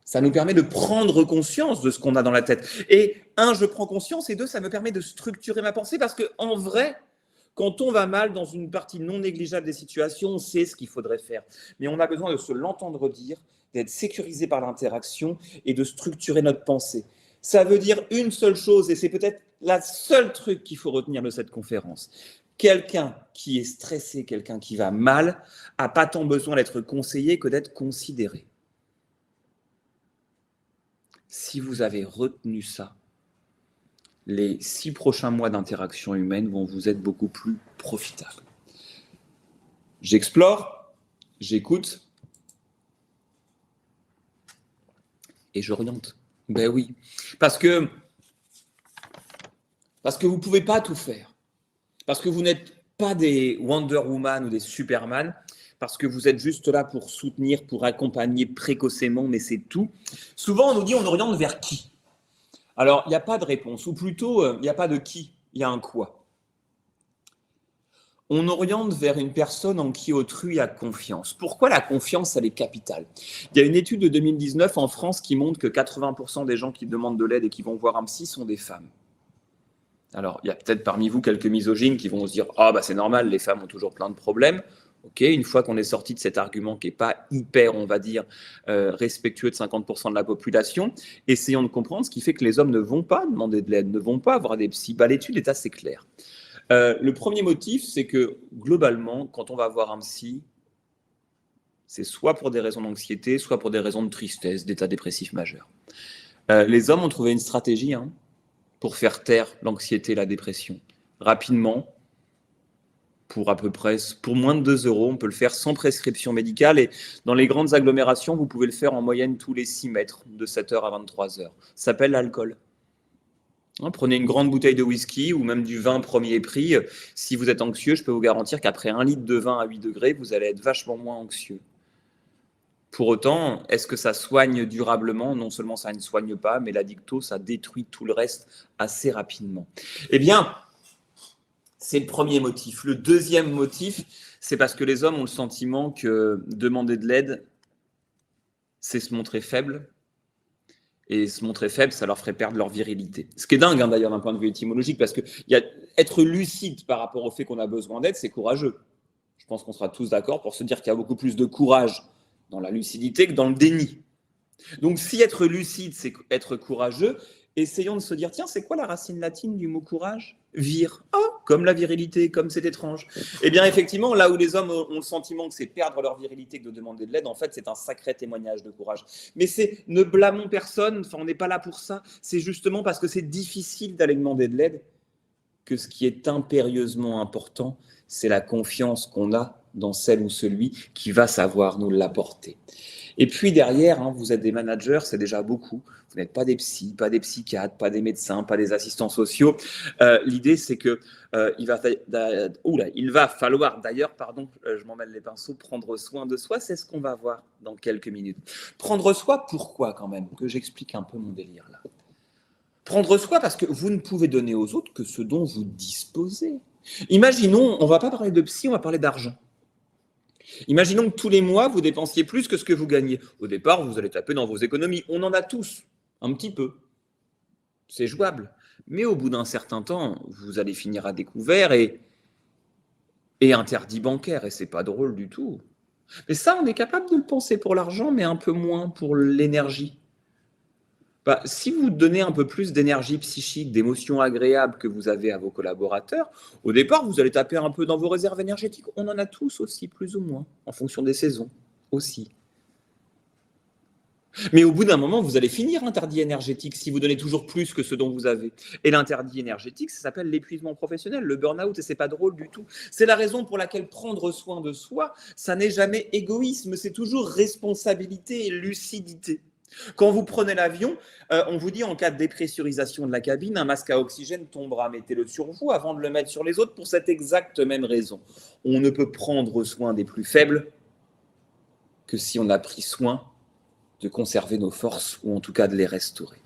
B: ça nous permet de prendre conscience de ce qu'on a dans la tête. Et un, je prends conscience, et deux, ça me permet de structurer ma pensée parce qu'en vrai, quand on va mal dans une partie non négligeable des situations, on sait ce qu'il faudrait faire. Mais on a besoin de se l'entendre dire, d'être sécurisé par l'interaction et de structurer notre pensée. Ça veut dire une seule chose, et c'est peut-être la seule truc qu'il faut retenir de cette conférence. Quelqu'un qui est stressé, quelqu'un qui va mal, n'a pas tant besoin d'être conseillé que d'être considéré. Si vous avez retenu ça, les 6 prochains mois d'interaction humaine vont vous être beaucoup plus profitables. J'explore, j'écoute et j'oriente. Ben oui, parce que vous ne pouvez pas tout faire. Parce que vous n'êtes pas des Wonder Woman ou des Superman, parce que vous êtes juste là pour soutenir, pour accompagner précocement, mais c'est tout. Souvent, on nous dit on oriente vers qui? Alors, il n'y a pas de réponse, ou plutôt, il n'y a pas de qui, il y a un quoi. On oriente vers une personne en qui autrui a confiance. Pourquoi la confiance, elle est capitale? Il y a une étude de 2019 en France qui montre que 80% des gens qui demandent de l'aide et qui vont voir un psy sont des femmes. Alors, il y a peut-être parmi vous quelques misogynes qui vont se dire « Ah, bah c'est normal, les femmes ont toujours plein de problèmes ». Ok, une fois qu'on est sorti de cet argument qui n'est pas hyper, on va dire, respectueux de 50% de la population, essayons de comprendre ce qui fait que les hommes ne vont pas demander de l'aide, ne vont pas avoir des psys. Bah, l'étude est assez claire. Le premier motif, c'est que globalement, quand on va voir un psy, C'est soit pour des raisons d'anxiété, soit pour des raisons de tristesse, d'état dépressif majeur. Les hommes ont trouvé une stratégie pour faire taire l'anxiété et la dépression. Rapidement, pour moins de 2 euros, on peut le faire sans prescription médicale. Et dans les grandes agglomérations, vous pouvez le faire en moyenne tous les 6 mètres, de 7h à 23h. Ça s'appelle l'alcool. Prenez une grande bouteille de whisky ou même du vin premier prix. Si vous êtes anxieux, je peux vous garantir qu'après 1 litre de vin à 8 degrés, vous allez être vachement moins anxieux. Pour autant, est-ce que ça soigne durablement? Non seulement ça ne soigne pas, mais l'addicto, ça détruit tout le reste assez rapidement. Eh bien, c'est le premier motif. Le deuxième motif, c'est parce que les hommes ont le sentiment que demander de l'aide, c'est se montrer faible. Et se montrer faible, ça leur ferait perdre leur virilité. Ce qui est dingue, d'ailleurs, d'un point de vue étymologique, parce que être lucide par rapport au fait qu'on a besoin d'aide, c'est courageux. Je pense qu'on sera tous d'accord pour se dire qu'il y a beaucoup plus de courage dans la lucidité que dans le déni. Donc, si être lucide, c'est être courageux, essayons de se dire, tiens, c'est quoi la racine latine du mot courage? Vir. Oh, comme la virilité, comme c'est étrange. Eh bien, effectivement, là où les hommes ont le sentiment que c'est perdre leur virilité que de demander de l'aide, en fait, c'est un sacré témoignage de courage. Mais ne blâmons personne, on n'est pas là pour ça. C'est justement parce que c'est difficile d'aller demander de l'aide que ce qui est impérieusement important, c'est la confiance qu'on a dans celle ou celui qui va savoir nous l'apporter. Et puis derrière, vous êtes des managers, c'est déjà beaucoup. Vous n'êtes pas des psys, pas des psychiatres, pas des médecins, pas des assistants sociaux. L'idée, c'est que il va falloir, d'ailleurs, je m'en mêle les pinceaux, prendre soin de soi. C'est ce qu'on va voir dans quelques minutes. Prendre soin, pourquoi quand même? Que j'explique un peu mon délire là. Prendre soin parce que vous ne pouvez donner aux autres que ce dont vous disposez. Imaginons, on ne va pas parler de psy, on va parler d'argent. Imaginons que tous les mois, vous dépensiez plus que ce que vous gagnez. Au départ, vous allez taper dans vos économies. On en a tous, un petit peu. C'est jouable. Mais au bout d'un certain temps, vous allez finir à découvert et interdit bancaire. Et ce n'est pas drôle du tout. Mais ça, on est capable de le penser pour l'argent, mais un peu moins pour l'énergie. Si vous donnez un peu plus d'énergie psychique, d'émotions agréables que vous avez à vos collaborateurs, au départ, vous allez taper un peu dans vos réserves énergétiques. On en a tous aussi, plus ou moins, en fonction des saisons aussi. Mais au bout d'un moment, vous allez finir interdit énergétique si vous donnez toujours plus que ce dont vous avez. Et l'interdit énergétique, ça s'appelle l'épuisement professionnel, le burn-out, et c'est pas drôle du tout. C'est la raison pour laquelle prendre soin de soi, ça n'est jamais égoïsme, c'est toujours responsabilité et lucidité. Quand vous prenez l'avion, on vous dit en cas de dépressurisation de la cabine, un masque à oxygène tombera. Mettez-le sur vous avant de le mettre sur les autres pour cette exacte même raison. On ne peut prendre soin des plus faibles que si on a pris soin de conserver nos forces ou en tout cas de les restaurer.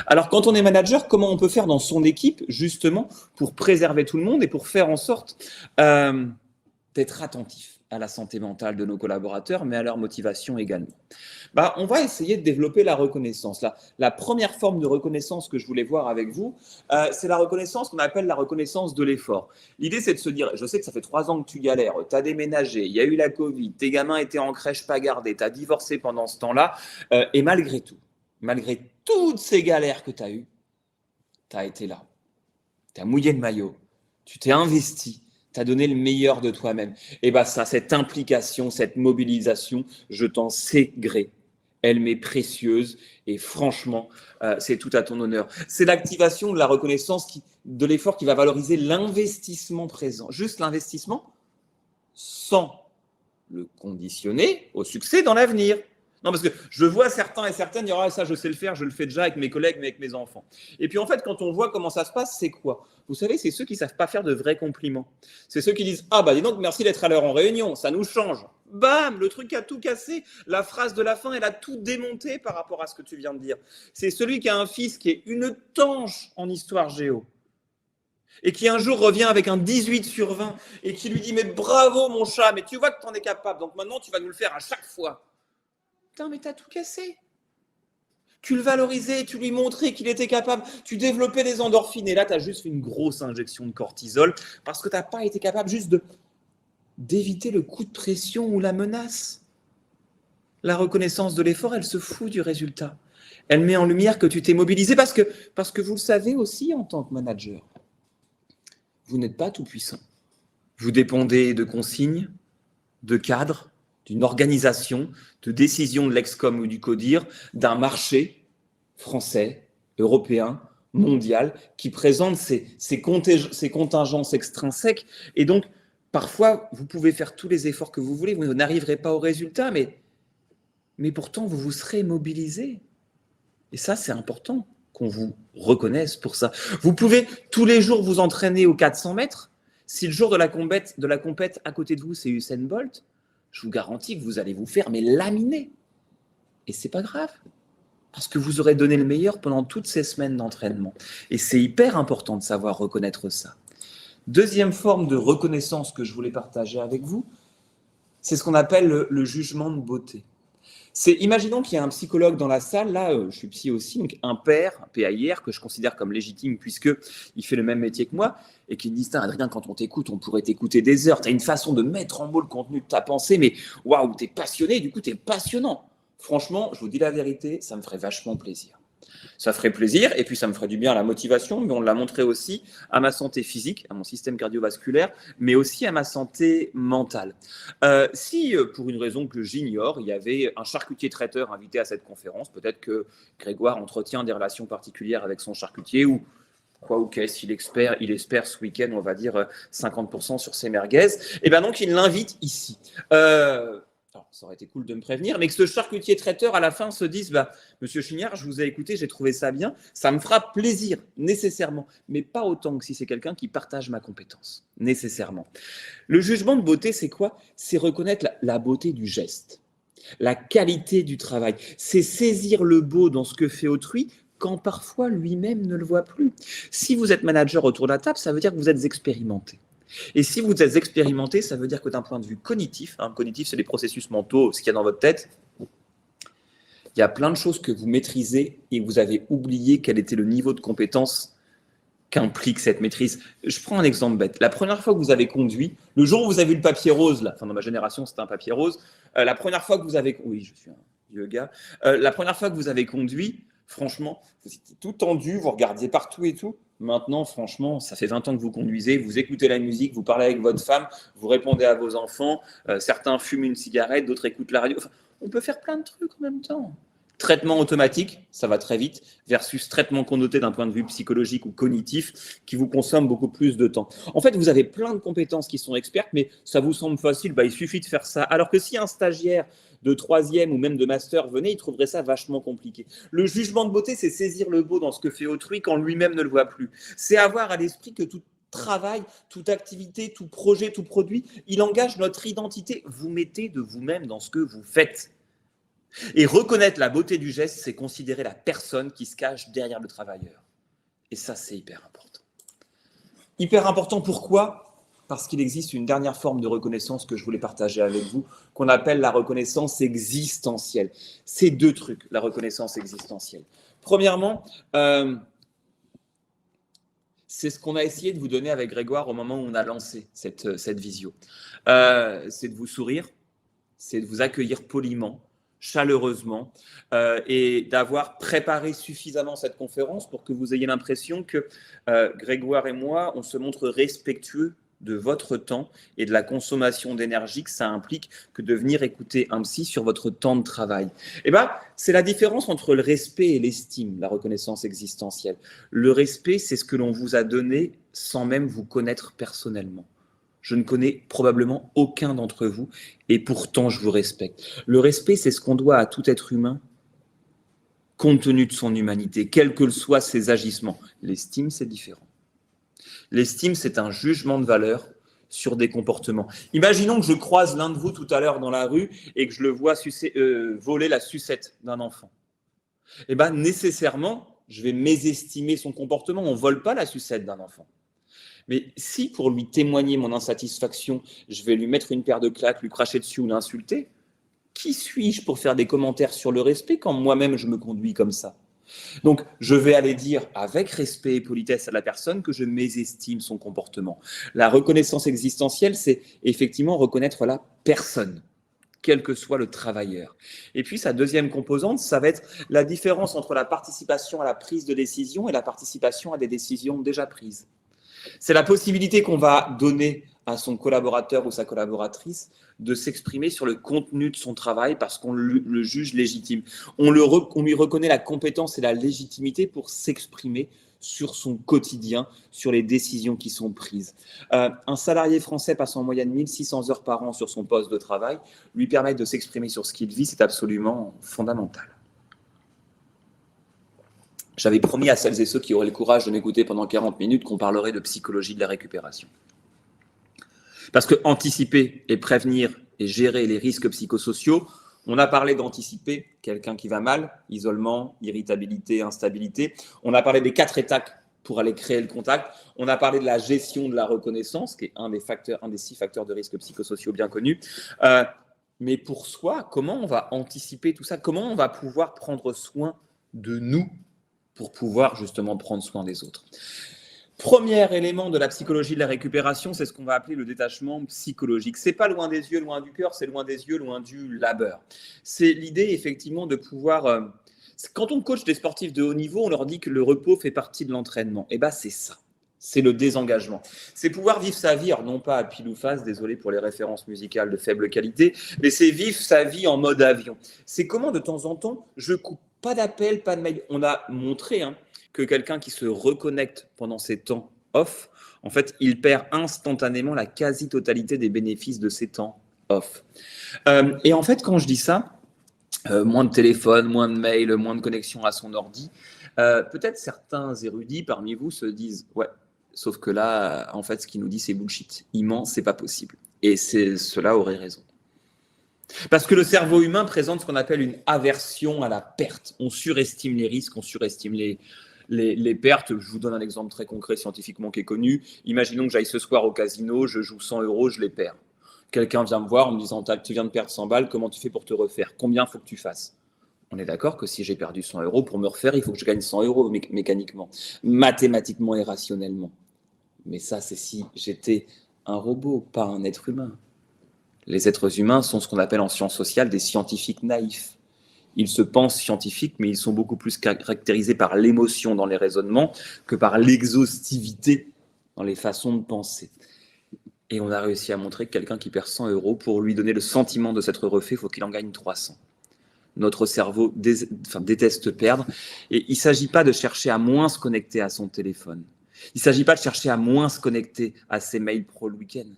B: Alors quand on est manager, comment on peut faire dans son équipe justement pour préserver tout le monde et pour faire en sorte d'être attentif à la santé mentale de nos collaborateurs, mais à leur motivation également. On va essayer de développer la reconnaissance. La première forme de reconnaissance que je voulais voir avec vous, c'est la reconnaissance qu'on appelle la reconnaissance de l'effort. L'idée, c'est de se dire, je sais que ça fait 3 ans que tu galères, tu as déménagé, il y a eu la Covid, tes gamins étaient en crèche pas gardés, tu as divorcé pendant ce temps-là, et malgré tout, malgré toutes ces galères que tu as eues, tu as été là, tu as mouillé le maillot, tu t'es investi, tu as donné le meilleur de toi-même. Et ça, cette implication, cette mobilisation, je t'en sais gré. Elle m'est précieuse et franchement, c'est tout à ton honneur. C'est l'activation de la reconnaissance, de l'effort qui va valoriser l'investissement présent. Juste l'investissement sans le conditionner au succès dans l'avenir. Non, parce que je vois certains et certaines dire « Ah, ça, je sais le faire, je le fais déjà avec mes collègues, mais avec mes enfants. » Et puis, en fait, quand on voit comment ça se passe, c'est quoi? Vous savez, c'est ceux qui ne savent pas faire de vrais compliments. C'est ceux qui disent « Ah, dis donc, merci d'être à l'heure en réunion, ça nous change. » Bam, le truc a tout cassé. La phrase de la fin, elle a tout démonté par rapport à ce que tu viens de dire. C'est celui qui a un fils qui est une tanche en histoire géo et qui un jour revient avec un 18 sur 20 et qui lui dit « Mais bravo, mon chat, mais tu vois que tu en es capable, donc maintenant, tu vas nous le faire à chaque fois. » Putain, mais t'as tout cassé. Tu le valorisais, tu lui montrais qu'il était capable, tu développais des endorphines et là, tu as juste fait une grosse injection de cortisol parce que tu n'as pas été capable juste d'éviter le coup de pression ou la menace. La reconnaissance de l'effort, elle se fout du résultat. Elle met en lumière que tu t'es mobilisé parce que vous le savez aussi en tant que manager. Vous n'êtes pas tout puissant. Vous dépendez de consignes, de cadres, d'une organisation, de décision de l'Excom ou du CODIR, d'un marché français, européen, mondial, qui présente ces contingences extrinsèques. Et donc, parfois, vous pouvez faire tous les efforts que vous voulez, vous n'arriverez pas au résultat, mais pourtant, vous vous serez mobilisé. Et ça, c'est important qu'on vous reconnaisse pour ça. Vous pouvez tous les jours vous entraîner aux 400 mètres. Si le jour de la compète à côté de vous, c'est Usain Bolt, je vous garantis que vous allez vous faire laminer. Et c'est pas grave, parce que vous aurez donné le meilleur pendant toutes ces semaines d'entraînement. Et c'est hyper important de savoir reconnaître ça. Deuxième forme de reconnaissance que je voulais partager avec vous, c'est ce qu'on appelle le jugement de beauté. Imaginons qu'il y a un psychologue dans la salle, là, je suis psy aussi, donc un père, un PAIR, que je considère comme légitime puisqu'il fait le même métier que moi, et qui me dit, Adrien, quand on t'écoute, on pourrait t'écouter des heures, tu as une façon de mettre en mots le contenu de ta pensée, mais waouh, tu es passionné, du coup, tu es passionnant. Franchement, je vous dis la vérité, ça me ferait vachement plaisir. Ça ferait plaisir, et puis ça me ferait du bien à la motivation, mais on l'a montré aussi à ma santé physique, à mon système cardiovasculaire, mais aussi à ma santé mentale. Si, pour une raison que j'ignore, il y avait un charcutier traiteur invité à cette conférence, peut-être que Grégoire entretient des relations particulières avec son charcutier, ou quoi ou qu'est-ce, il espère ce week-end, on va dire 50% sur ses merguez, et bien donc il l'invite ici. Alors, ça aurait été cool de me prévenir, mais que ce charcutier traiteur, à la fin, se dise Monsieur Chignard, je vous ai écouté, j'ai trouvé ça bien, ça me fera plaisir, nécessairement, mais pas autant que si c'est quelqu'un qui partage ma compétence, nécessairement. Le jugement de beauté, c'est quoi? C'est reconnaître la beauté du geste, la qualité du travail, c'est saisir le beau dans ce que fait autrui quand parfois lui-même ne le voit plus. Si vous êtes manager autour de la table, ça veut dire que vous êtes expérimenté. Et si vous êtes expérimenté, ça veut dire que d'un point de vue cognitif, cognitif, c'est les processus mentaux, ce qu'il y a dans votre tête, il y a plein de choses que vous maîtrisez et vous avez oublié quel était le niveau de compétence qu'implique cette maîtrise. Je prends un exemple bête. La première fois que vous avez conduit, le jour où vous avez eu le papier rose, là, dans ma génération, c'était un papier rose, la première fois que vous avez... Oui, je suis un vieux gars. La première fois que vous avez conduit, franchement, vous étiez tout tendu, vous regardiez partout et tout. Maintenant, franchement, ça fait 20 ans que vous conduisez, vous écoutez la musique, vous parlez avec votre femme, vous répondez à vos enfants, certains fument une cigarette, d'autres écoutent la radio. Enfin, on peut faire plein de trucs en même temps. Traitement automatique, ça va très vite, versus traitement connoté d'un point de vue psychologique ou cognitif, qui vous consomme beaucoup plus de temps. En fait, vous avez plein de compétences qui sont expertes, mais ça vous semble facile, il suffit de faire ça. Alors que si un stagiaire de troisième ou même de master venait, il trouverait ça vachement compliqué. Le jugement de beauté, c'est saisir le beau dans ce que fait autrui quand lui-même ne le voit plus. C'est avoir à l'esprit que tout travail, toute activité, tout projet, tout produit, il engage notre identité. Vous mettez de vous-même dans ce que vous faites. Et reconnaître la beauté du geste, c'est considérer la personne qui se cache derrière le travailleur. Et ça, c'est hyper important. Hyper important, pourquoi ? Parce qu'il existe une dernière forme de reconnaissance que je voulais partager avec vous, qu'on appelle la reconnaissance existentielle. C'est deux trucs, la reconnaissance existentielle. Premièrement, c'est ce qu'on a essayé de vous donner avec Grégoire au moment où on a lancé cette visio. C'est de vous sourire, c'est de vous accueillir poliment, chaleureusement, et d'avoir préparé suffisamment cette conférence pour que vous ayez l'impression que Grégoire et moi, on se montre respectueux de votre temps et de la consommation d'énergie que ça implique que de venir écouter un psy sur votre temps de travail. C'est la différence entre le respect et l'estime, la reconnaissance existentielle. Le respect, c'est ce que l'on vous a donné sans même vous connaître personnellement. Je ne connais probablement aucun d'entre vous et pourtant je vous respecte. Le respect, c'est ce qu'on doit à tout être humain compte tenu de son humanité, quels que soient ses agissements. L'estime, c'est différent. L'estime, c'est un jugement de valeur sur des comportements. Imaginons que je croise l'un de vous tout à l'heure dans la rue et que je le vois voler la sucette d'un enfant. Nécessairement, je vais mésestimer son comportement. On ne vole pas la sucette d'un enfant. Mais si, pour lui témoigner mon insatisfaction, je vais lui mettre une paire de claques, lui cracher dessus ou l'insulter, qui suis-je pour faire des commentaires sur le respect quand moi-même je me conduis comme ça ? Donc, je vais aller dire avec respect et politesse à la personne que je mésestime son comportement. La reconnaissance existentielle, c'est effectivement reconnaître la personne, quel que soit le travailleur. Et puis, sa deuxième composante, ça va être la différence entre la participation à la prise de décision et la participation à des décisions déjà prises. C'est la possibilité qu'on va donner à son collaborateur ou sa collaboratrice de s'exprimer sur le contenu de son travail parce qu'on le juge légitime. On lui reconnaît la compétence et la légitimité pour s'exprimer sur son quotidien, sur les décisions qui sont prises. Un salarié français passe en moyenne 1600 heures par an sur son poste de travail. Lui permettre de s'exprimer sur ce qu'il vit, c'est absolument fondamental. J'avais promis à celles et ceux qui auraient le courage de m'écouter pendant 40 minutes qu'on parlerait de psychologie de la récupération. Parce que anticiper et prévenir et gérer les risques psychosociaux, on a parlé d'anticiper quelqu'un qui va mal, isolement, irritabilité, instabilité. On a parlé des 4 étapes pour aller créer le contact. On a parlé de la gestion de la reconnaissance, qui est un des 6 facteurs de risque psychosociaux bien connus. Mais pour soi, comment on va anticiper tout ça? Comment on va pouvoir prendre soin de nous pour pouvoir justement prendre soin des autres? Premier élément de la psychologie de la récupération, c'est ce qu'on va appeler le détachement psychologique. C'est pas loin des yeux, loin du cœur, c'est loin des yeux, loin du labeur. C'est l'idée effectivement de pouvoir... Quand on coach des sportifs de haut niveau, on leur dit que le repos fait partie de l'entraînement. Et bien c'est ça, c'est le désengagement. C'est pouvoir vivre sa vie, alors non pas à pile ou face, désolé pour les références musicales de faible qualité, mais c'est vivre sa vie en mode avion. C'est comment de temps en temps, je coupe pas d'appel, pas de mail. On a montré que quelqu'un qui se reconnecte pendant ses temps off, en fait, il perd instantanément la quasi-totalité des bénéfices de ses temps off. Et en fait, quand je dis ça, moins de téléphone, moins de mail, moins de connexion à son ordi, peut-être certains érudits parmi vous se disent « ouais, sauf que là, en fait, ce qu'il nous dit, c'est bullshit. Il ment, c'est pas possible. » Et cela aurait raison. Parce que le cerveau humain présente ce qu'on appelle une aversion à la perte. On surestime les risques, on surestime les pertes. Je vous donne un exemple très concret scientifiquement qui est connu. Imaginons que j'aille ce soir au casino, je joue 100 €, je les perds. Quelqu'un vient me voir en me disant « tu viens de perdre 100 balles, comment tu fais pour te refaire? Combien faut que tu fasses ?» On est d'accord que si j'ai perdu 100 € pour me refaire, il faut que je gagne 100 € mécaniquement, mathématiquement et rationnellement. Mais ça, c'est si j'étais un robot, pas un être humain. Les êtres humains sont ce qu'on appelle en sciences sociales des scientifiques naïfs. Ils se pensent scientifiques, mais ils sont beaucoup plus caractérisés par l'émotion dans les raisonnements que par l'exhaustivité dans les façons de penser. Et on a réussi à montrer que quelqu'un qui perd 100 €, pour lui donner le sentiment de s'être refait, il faut qu'il en gagne 300. Notre cerveau déteste perdre. Et il ne s'agit pas de chercher à moins se connecter à son téléphone. Il ne s'agit pas de chercher à moins se connecter à ses mails pro le week-end.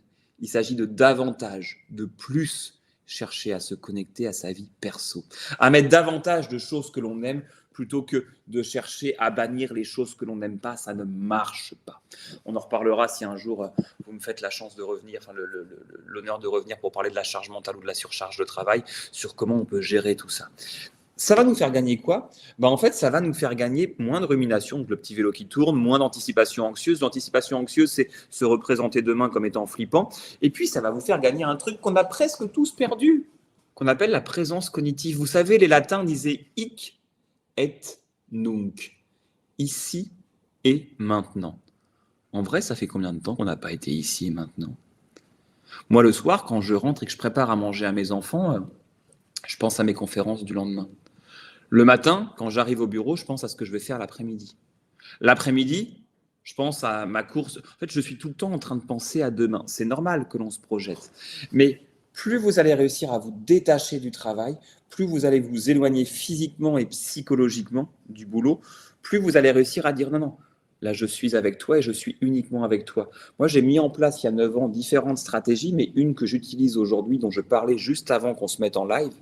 B: Il s'agit de davantage, de plus chercher à se connecter à sa vie perso, à mettre davantage de choses que l'on aime plutôt que de chercher à bannir les choses que l'on n'aime pas. Ça ne marche pas. On en reparlera si un jour vous me faites la chance de revenir, l'honneur de revenir pour parler de la charge mentale ou de la surcharge de travail, sur comment on peut gérer tout ça. Ça va nous faire gagner quoi? En fait, ça va nous faire gagner moins de rumination, donc le petit vélo qui tourne, moins d'anticipation anxieuse. L'anticipation anxieuse, c'est se représenter demain comme étant flippant. Et puis, ça va vous faire gagner un truc qu'on a presque tous perdu, qu'on appelle la présence cognitive. Vous savez, les latins disaient « hic et nunc », ici et maintenant. En vrai, ça fait combien de temps qu'on n'a pas été ici et maintenant? Moi, le soir, quand je rentre et que je prépare à manger à mes enfants, je pense à mes conférences du lendemain. Le matin, quand j'arrive au bureau, je pense à ce que je vais faire l'après-midi. L'après-midi, je pense à ma course. En fait, je suis tout le temps en train de penser à demain. C'est normal que l'on se projette. Mais plus vous allez réussir à vous détacher du travail, plus vous allez vous éloigner physiquement et psychologiquement du boulot, plus vous allez réussir à dire non, non, là, je suis avec toi et je suis uniquement avec toi. Moi, j'ai mis en place il y a 9 ans différentes stratégies, mais une que j'utilise aujourd'hui, dont je parlais juste avant qu'on se mette en live.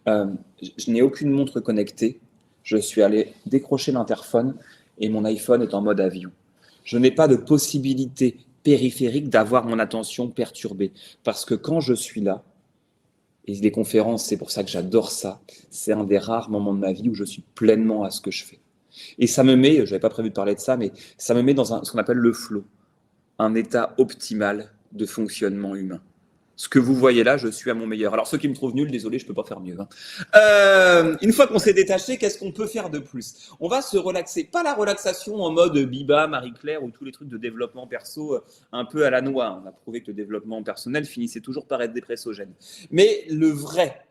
B: Je n'ai aucune montre connectée. Je suis allé décrocher l'interphone et mon iPhone est en mode avion. Je n'ai pas de possibilité périphérique d'avoir mon attention perturbée. Parce que quand je suis là, et les conférences, c'est pour ça que j'adore ça, c'est un des rares moments de ma vie où je suis pleinement à ce que je fais. Et ça me met, je n'avais pas prévu de parler de ça, mais ça me met dans ce qu'on appelle le flow, un état optimal de fonctionnement humain. Ce que vous voyez là, je suis à mon meilleur. Alors, ceux qui me trouvent nul, désolé, je ne peux pas faire mieux. Une fois qu'on s'est détaché, qu'est-ce qu'on peut faire de plus? On va se relaxer. Pas la relaxation en mode Biba, Marie-Claire ou tous les trucs de développement perso un peu à la noix. On a prouvé que le développement personnel finissait toujours par être dépressogène. Mais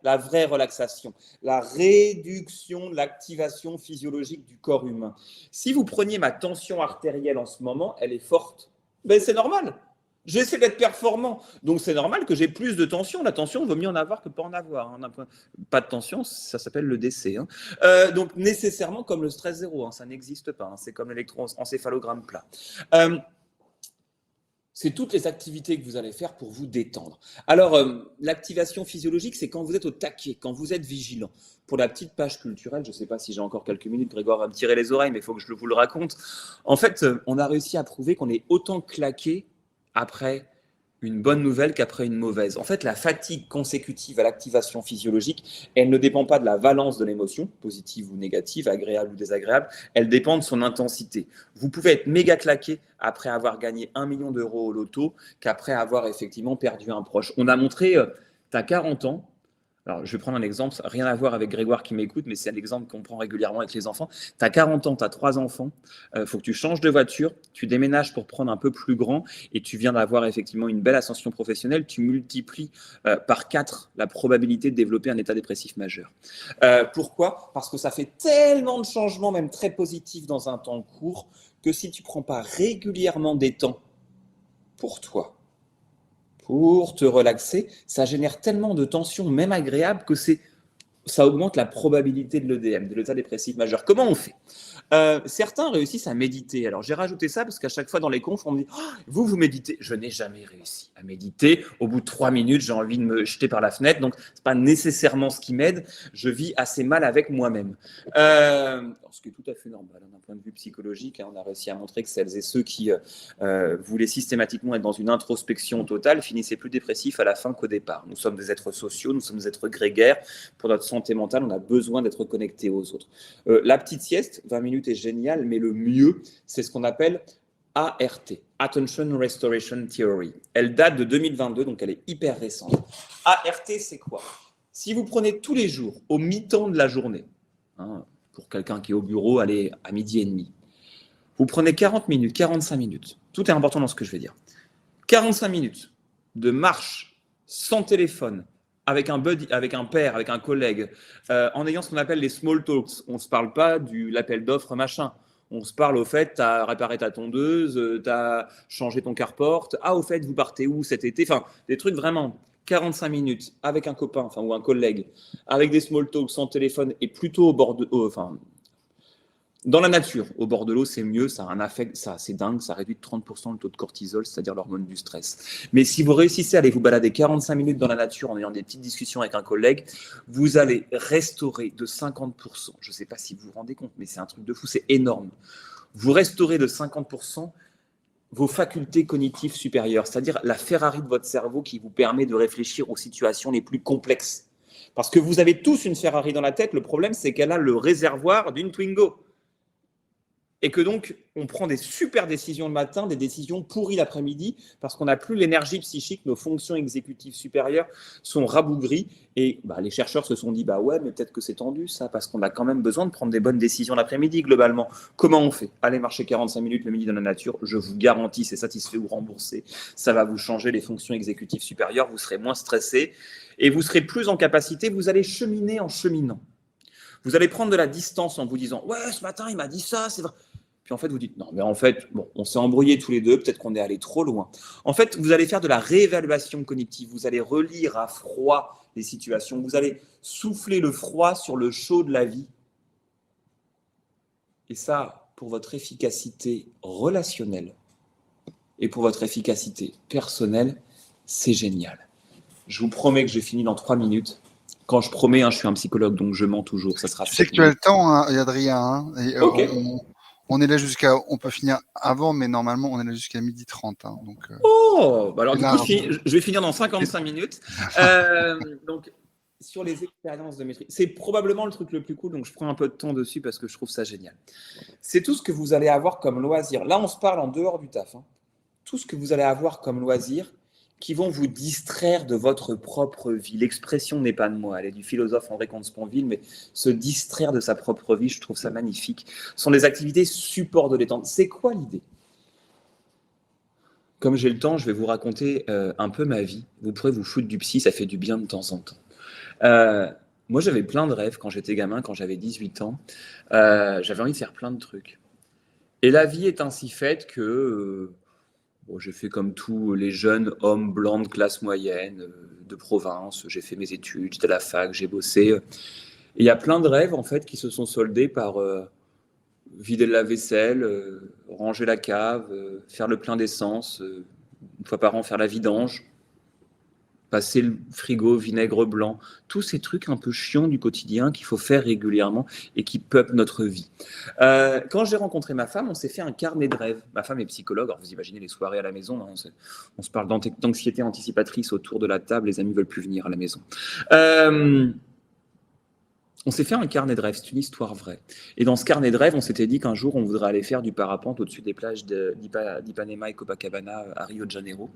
B: la vraie relaxation, la réduction de l'activation physiologique du corps humain. Si vous preniez ma tension artérielle en ce moment, elle est forte. Ben, c'est normal. J'essaie d'être performant. Donc, c'est normal que j'ai plus de tension. La tension, il vaut mieux en avoir que pas en avoir. Hein. Pas de tension, ça s'appelle le décès. Hein. Donc, nécessairement, comme le stress zéro, hein, ça n'existe pas. Hein. C'est comme l'électroencéphalogramme plat. C'est toutes les activités que vous allez faire pour vous détendre. Alors, l'activation physiologique, c'est quand vous êtes au taquet, quand vous êtes vigilant. Pour la petite page culturelle, je ne sais pas si j'ai encore quelques minutes, Grégoire va me tirer les oreilles, mais il faut que je vous le raconte. En fait, on a réussi à prouver qu'on est autant claqué après une bonne nouvelle qu'après une mauvaise. En fait, la fatigue consécutive à l'activation physiologique, elle ne dépend pas de la valence de l'émotion, positive ou négative, agréable ou désagréable, elle dépend de son intensité. Vous pouvez être méga claqué après avoir gagné 1 million d'euros au loto qu'après avoir effectivement perdu un proche. On a montré, tu as 40 ans, alors, je vais prendre un exemple, ça n'a rien à voir avec Grégoire qui m'écoute, mais c'est un exemple qu'on prend régulièrement avec les enfants. Tu as 40 ans, tu as 3 enfants, il faut que tu changes de voiture, tu déménages pour prendre un peu plus grand et tu viens d'avoir effectivement une belle ascension professionnelle, tu multiplies par 4 la probabilité de développer un état dépressif majeur. Pourquoi ? Parce que ça fait tellement de changements, même très positifs dans un temps court, que si tu ne prends pas régulièrement des temps pour toi, pour te relaxer, ça génère tellement de tensions, même agréables, que ça augmente la probabilité de l'EDM, de l'état dépressif majeur. Comment on fait ? Certains réussissent à méditer. Alors, j'ai rajouté ça parce qu'à chaque fois dans les confs, on me dit oh, vous méditez. Je n'ai jamais réussi à méditer. Au bout de 3 minutes, j'ai envie de me jeter par la fenêtre. Donc, ce n'est pas nécessairement ce qui m'aide. Je vis assez mal avec moi-même. Ce qui est tout à fait normal hein, d'un point de vue psychologique. Hein, on a réussi à montrer que celles et ceux qui voulaient systématiquement être dans une introspection totale finissaient plus dépressifs à la fin qu'au départ. Nous sommes des êtres sociaux, nous sommes des êtres grégaires. Pour notre santé mentale, on a besoin d'être connectés aux autres. La petite sieste, 20 minutes est génial, mais le mieux, c'est ce qu'on appelle ART, Attention Restoration Theory. Elle date de 2022, donc elle est hyper récente. ART, c'est quoi ? Si vous prenez tous les jours, au mi-temps de la journée, hein, pour quelqu'un qui est au bureau, allez à 12h30, vous prenez 40 minutes, 45 minutes, tout est important dans ce que je vais dire, 45 minutes de marche sans téléphone, avec un buddy, avec un père, avec un collègue, en ayant ce qu'on appelle les small talks. On ne se parle pas de l'appel d'offres machin. On se parle au fait, tu as réparé ta tondeuse, tu as changé ton carport. Ah, au fait, vous partez où cet été ? Enfin, des trucs vraiment 45 minutes avec un copain enfin, ou un collègue, avec des small talks sans téléphone et plutôt au bord de. Dans la nature, au bord de l'eau, c'est mieux, ça a un affect, ça, c'est dingue, ça réduit de 30% le taux de cortisol, c'est-à-dire l'hormone du stress. Mais si vous réussissez à aller vous balader 45 minutes dans la nature en ayant des petites discussions avec un collègue, vous allez restaurer de 50%. Je ne sais pas si vous vous rendez compte, mais c'est un truc de fou, c'est énorme. Vous restaurez de 50% vos facultés cognitives supérieures, c'est-à-dire la Ferrari de votre cerveau qui vous permet de réfléchir aux situations les plus complexes. Parce que vous avez tous une Ferrari dans la tête, le problème c'est qu'elle a le réservoir d'une Twingo. Et que donc, on prend des super décisions le matin, des décisions pourries l'après-midi, parce qu'on n'a plus l'énergie psychique, nos fonctions exécutives supérieures sont rabougries. Et les chercheurs se sont dit, ouais, mais peut-être que c'est tendu ça, parce qu'on a quand même besoin de prendre des bonnes décisions l'après-midi, globalement. Comment on fait ? Allez marcher 45 minutes le midi dans la nature, je vous garantis, c'est satisfait ou remboursé. Ça va vous changer les fonctions exécutives supérieures, vous serez moins stressé, et vous serez plus en capacité, vous allez cheminer en cheminant. Vous allez prendre de la distance en vous disant « Ouais, ce matin, il m'a dit ça, c'est vrai. » Puis en fait, vous dites « Non, mais en fait, on s'est embrouillés tous les deux, peut-être qu'on est allé trop loin. » En fait, vous allez faire de la réévaluation cognitive. Vous allez relire à froid les situations. Vous allez souffler le froid sur le chaud de la vie. Et ça, pour votre efficacité relationnelle et pour votre efficacité personnelle, c'est génial. Je vous promets que j'ai fini dans 3 minutes. Quand je promets, je suis un psychologue, donc je mens toujours. Ça sera.
A: Tu sais que tu as le temps, Adrien. Hein, et,
B: okay.
A: On est là on peut finir avant, mais normalement, on est là jusqu'à 12h30. Hein, donc,
B: alors du coup, je vais finir dans 55 minutes. Donc, sur les expériences de maîtrise, c'est probablement le truc le plus cool, donc je prends un peu de temps dessus parce que je trouve ça génial. C'est tout ce que vous allez avoir comme loisir. Là, on se parle en dehors du taf. Hein. Tout ce que vous allez avoir comme loisir qui vont vous distraire de votre propre vie. L'expression n'est pas de moi, elle est du philosophe André Comte-Sponville, mais se distraire de sa propre vie, je trouve ça magnifique. Ce sont des activités support de détente. C'est quoi l'idée ? Comme j'ai le temps, je vais vous raconter un peu ma vie. Vous pourrez vous foutre du psy, ça fait du bien de temps en temps. Moi, j'avais plein de rêves quand j'étais gamin, quand j'avais 18 ans. J'avais envie de faire plein de trucs. Et la vie est ainsi faite que... Bon, j'ai fait comme tous les jeunes hommes blancs de classe moyenne, de province. J'ai fait mes études, j'étais à la fac, j'ai bossé. Et il y a plein de rêves, en fait, qui se sont soldés par vider le lave-vaisselle, ranger la cave, faire le plein d'essence, une fois par an faire la vidange, passer le frigo au vinaigre blanc, tous ces trucs un peu chiants du quotidien qu'il faut faire régulièrement et qui peuplent notre vie. Quand j'ai rencontré ma femme, on s'est fait un carnet de rêves. Ma femme est psychologue, alors vous imaginez les soirées à la maison, hein, on se parle d'anxiété anticipatrice autour de la table, les amis veulent plus venir à la maison. On s'est fait un carnet de rêves, c'est une histoire vraie. Et dans ce carnet de rêves, on s'était dit qu'un jour, on voudrait aller faire du parapente au-dessus des plages d'Ipanema et Copacabana à Rio de Janeiro.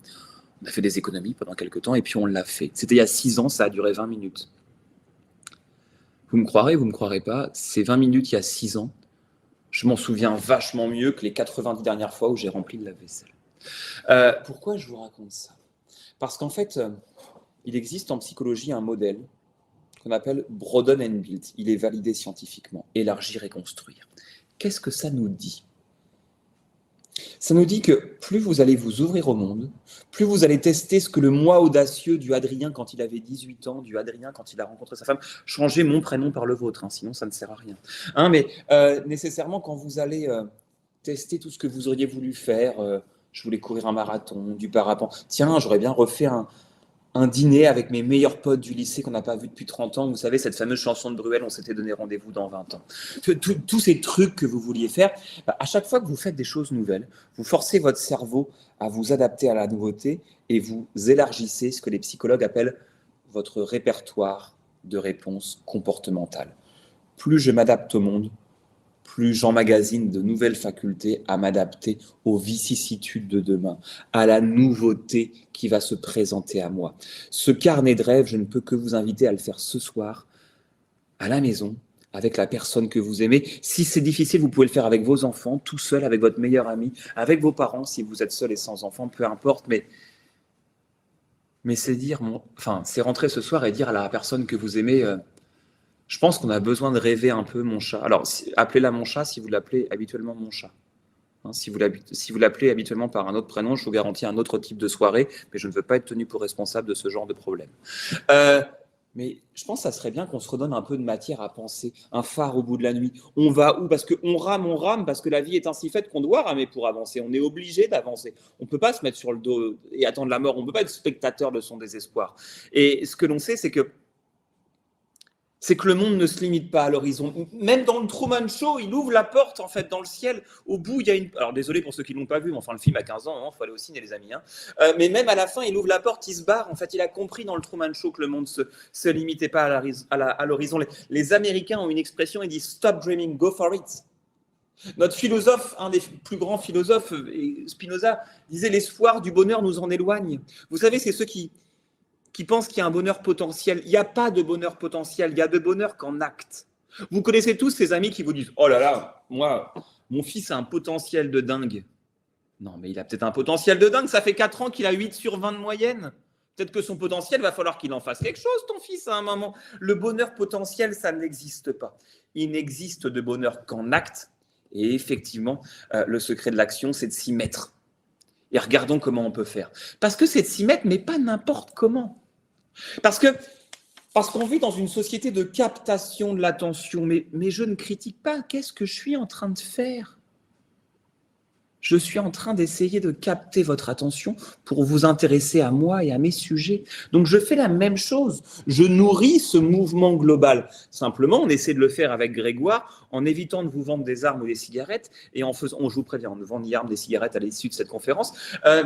B: On a fait des économies pendant quelques temps et puis on l'a fait. C'était il y a 6 ans, ça a duré 20 minutes. Vous me croirez, vous me croirez pas, ces 20 minutes il y a 6 ans, je m'en souviens vachement mieux que les 90 dernières fois où j'ai rempli de lave-vaisselle. Pourquoi je vous raconte ça? Parce qu'en fait, il existe en psychologie un modèle qu'on appelle Broaden and Build. Il est validé scientifiquement. Élargir et construire. Qu'est-ce que ça nous dit? Ça nous dit que plus vous allez vous ouvrir au monde, plus vous allez tester ce que le moi audacieux du Adrien quand il avait 18 ans, du Adrien quand il a rencontré sa femme, changer mon prénom par le vôtre, hein, sinon ça ne sert à rien. Hein, mais nécessairement, quand vous allez tester tout ce que vous auriez voulu faire, je voulais courir un marathon, du parapente, tiens, j'aurais bien refait un dîner avec mes meilleurs potes du lycée qu'on n'a pas vu depuis 30 ans. Vous savez, cette fameuse chanson de Bruel, on s'était donné rendez-vous dans 20 ans. Tous ces trucs que vous vouliez faire, à chaque fois que vous faites des choses nouvelles, vous forcez votre cerveau à vous adapter à la nouveauté et vous élargissez ce que les psychologues appellent votre répertoire de réponses comportementales. Plus je m'adapte au monde, plus j'emmagasine de nouvelles facultés à m'adapter aux vicissitudes de demain, à la nouveauté qui va se présenter à moi. Ce carnet de rêves, je ne peux que vous inviter à le faire ce soir, à la maison, avec la personne que vous aimez. Si c'est difficile, vous pouvez le faire avec vos enfants, tout seul, avec votre meilleur ami, avec vos parents, si vous êtes seul et sans enfants, peu importe, mais c'est dire, c'est rentrer ce soir et dire à la personne que vous aimez, je pense qu'on a besoin de rêver un peu mon chat. Alors, appelez-la mon chat si vous l'appelez habituellement mon chat. Hein, si vous l'appelez habituellement par un autre prénom, je vous garantis un autre type de soirée, mais je ne veux pas être tenu pour responsable de ce genre de problème. Mais je pense que ça serait bien qu'on se redonne un peu de matière à penser, un phare au bout de la nuit. On va où? Parce qu'on rame, parce que la vie est ainsi faite qu'on doit ramer pour avancer. On est obligé d'avancer. On ne peut pas se mettre sur le dos et attendre la mort. On ne peut pas être spectateur de son désespoir. Et ce que l'on sait, c'est que le monde ne se limite pas à l'horizon. Même dans le Truman Show, il ouvre la porte, en fait, dans le ciel. Au bout, il y a une... Alors, désolé pour ceux qui ne l'ont pas vu, mais enfin, le film a 15 ans, il faut aller au ciné, les amis. Hein. Mais même à la fin, il ouvre la porte, il se barre. En fait, il a compris dans le Truman Show que le monde ne se limitait pas à l'horizon. Les Américains ont une expression, ils disent « Stop dreaming, go for it ». Notre philosophe, un des plus grands philosophes, Spinoza, disait « L'espoir du bonheur nous en éloigne ». Vous savez, c'est ceux qui pensent qu'il y a un bonheur potentiel. Il n'y a pas de bonheur potentiel, il y a de bonheur qu'en acte. Vous connaissez tous ces amis qui vous disent « Oh là là, moi, mon fils a un potentiel de dingue. » Non, mais il a peut-être un potentiel de dingue, ça fait 4 ans qu'il a 8 sur 20 de moyenne. Peut-être que son potentiel, va falloir qu'il en fasse quelque chose, ton fils, à un moment. Le bonheur potentiel, ça n'existe pas. Il n'existe de bonheur qu'en acte. Et effectivement, le secret de l'action, c'est de s'y mettre. Et regardons comment on peut faire. Parce que c'est de s'y mettre, mais pas n'importe comment. Parce qu'on vit dans une société de captation de l'attention, mais je ne critique pas. Qu'est-ce que je suis en train de faire? Je suis en train d'essayer de capter votre attention pour vous intéresser à moi et à mes sujets. Donc, je fais la même chose. Je nourris ce mouvement global. Simplement, on essaie de le faire avec Grégoire en évitant de vous vendre des armes ou des cigarettes et en faisant, je vous préviens, on ne vend ni armes ni cigarettes à l'issue de cette conférence,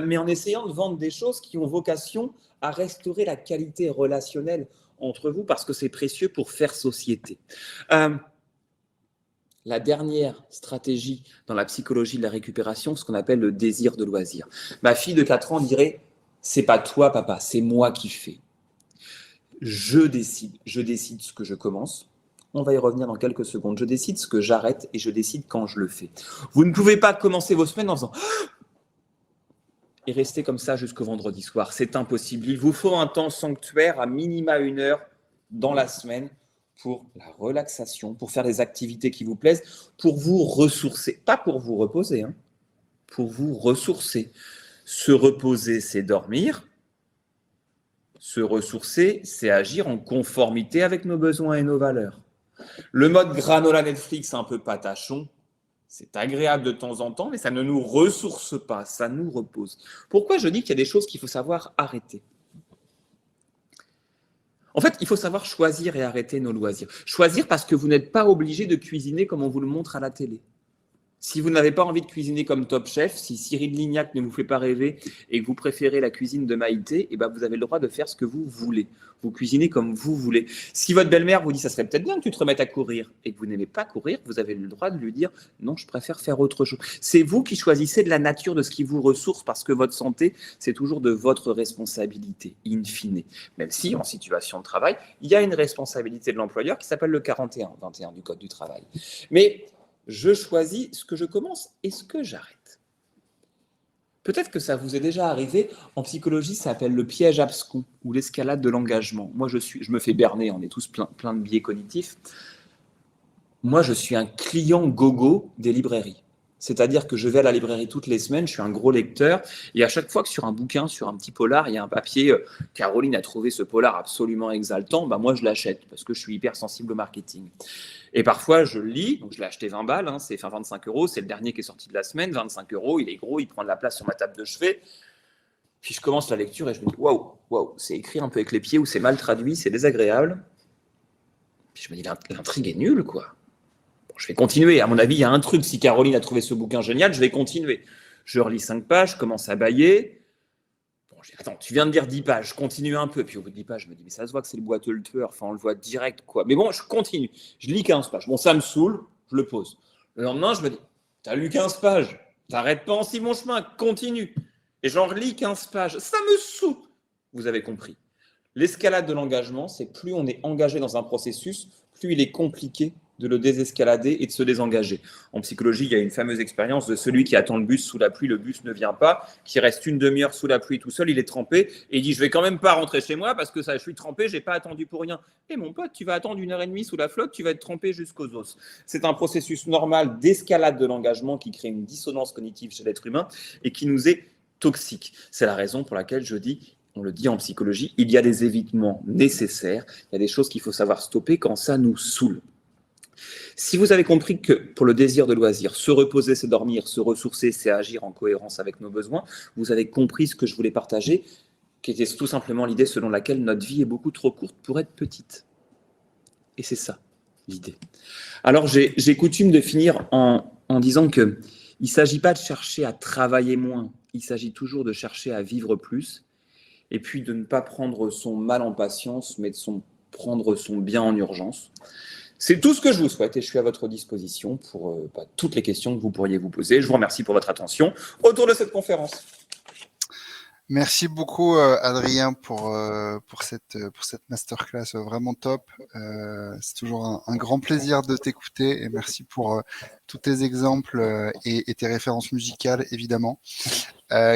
B: mais en essayant de vendre des choses qui ont vocation à restaurer la qualité relationnelle entre vous parce que c'est précieux pour faire société. La dernière stratégie dans la psychologie de la récupération, ce qu'on appelle le désir de loisir. Ma fille de 4 ans dirait « C'est pas toi, papa, c'est moi qui fais. Je décide ce que je commence. On va y revenir dans quelques secondes. Je décide ce que j'arrête et je décide quand je le fais. Vous ne pouvez pas commencer vos semaines en faisant et rester comme ça jusqu'au vendredi soir. C'est impossible. Il vous faut un temps sanctuaire, à minima 1 heure dans la semaine, pour la relaxation, pour faire des activités qui vous plaisent, pour vous ressourcer. Pas pour vous reposer, hein, pour vous ressourcer. Se reposer, c'est dormir. Se ressourcer, c'est agir en conformité avec nos besoins et nos valeurs. Le mode granola Netflix un peu patachon, c'est agréable de temps en temps, mais ça ne nous ressource pas, ça nous repose. Pourquoi je dis qu'il y a des choses qu'il faut savoir arrêter ? En fait, il faut savoir choisir et arrêter nos loisirs. Choisir parce que vous n'êtes pas obligé de cuisiner comme on vous le montre à la télé. Si vous n'avez pas envie de cuisiner comme Top Chef, si Cyril Lignac ne vous fait pas rêver et que vous préférez la cuisine de Maïté, eh ben vous avez le droit de faire ce que vous voulez. Vous cuisinez comme vous voulez. Si votre belle-mère vous dit ça serait peut-être bien que tu te remettes à courir et que vous n'aimez pas courir, vous avez le droit de lui dire non, je préfère faire autre chose. C'est vous qui choisissez de la nature de ce qui vous ressource parce que votre santé, c'est toujours de votre responsabilité, in fine. Même si en situation de travail, il y a une responsabilité de l'employeur qui s'appelle le 41-21 du Code du travail. Mais je choisis ce que je commence et ce que j'arrête. Peut-être que ça vous est déjà arrivé. En psychologie, ça s'appelle le piège abscon ou l'escalade de l'engagement. Moi, je me fais berner, on est tous plein de biais cognitifs. Moi, je suis un client gogo des librairies. C'est-à-dire que je vais à la librairie toutes les semaines, je suis un gros lecteur, et à chaque fois que sur un bouquin, sur un petit polar, il y a un papier, Caroline a trouvé ce polar absolument exaltant, bah moi je l'achète parce que je suis hyper sensible au marketing. Et parfois je le lis, donc je l'ai acheté 20 balles, c'est 25 €, c'est le dernier qui est sorti de la semaine, 25 €, il est gros, il prend de la place sur ma table de chevet. Puis je commence la lecture et je me dis waouh, c'est écrit un peu avec les pieds ou c'est mal traduit, c'est désagréable. Puis je me dis l'intrigue est nulle quoi. Je vais continuer. À mon avis, il y a un truc. Si Caroline a trouvé ce bouquin génial, je vais continuer. Je relis 5 pages, je commence à bâiller. Bon, je dis, attends, tu viens de lire 10 pages, je continue un peu. Puis au bout de 10 pages, je me dis, mais ça se voit que c'est le boiteux le tueur. Enfin, on le voit direct, quoi. Mais bon, je continue. Je lis 15 pages. Bon, ça me saoule, je le pose. Le lendemain, je me dis, t'as lu 15 pages, t'arrêtes pas en si bon chemin, continue. Et j'en relis 15 pages. Ça me saoule. Vous avez compris. L'escalade de l'engagement, c'est plus on est engagé dans un processus, plus il est compliqué de le désescalader et de se désengager. En psychologie, il y a une fameuse expérience de celui qui attend le bus sous la pluie, le bus ne vient pas, qui reste une demi-heure sous la pluie tout seul, il est trempé, et il dit « je vais quand même pas rentrer chez moi parce que ça, je suis trempé, j'ai pas attendu pour rien ». Et mon pote, tu vas attendre 1h30 sous la flotte, tu vas être trempé jusqu'aux os. C'est un processus normal d'escalade de l'engagement qui crée une dissonance cognitive chez l'être humain et qui nous est toxique. C'est la raison pour laquelle je dis, on le dit en psychologie, il y a des évitements nécessaires, il y a des choses qu'il faut savoir stopper quand ça nous saoule. Si vous avez compris que pour le désir de loisir, se reposer, c'est dormir, se ressourcer, c'est agir en cohérence avec nos besoins, vous avez compris ce que je voulais partager, qui était tout simplement l'idée selon laquelle notre vie est beaucoup trop courte pour être petite. Et c'est ça, l'idée. Alors, j'ai coutume de finir en disant qu'il ne s'agit pas de chercher à travailler moins, il s'agit toujours de chercher à vivre plus, et puis de ne pas prendre son mal en patience, mais de prendre son bien en urgence. C'est tout ce que je vous souhaite et je suis à votre disposition pour toutes les questions que vous pourriez vous poser. Je vous remercie pour votre attention autour de cette conférence.
A: Merci beaucoup Adrien pour cette masterclass vraiment top. C'est toujours un grand plaisir de t'écouter et merci pour tous tes exemples et tes références musicales évidemment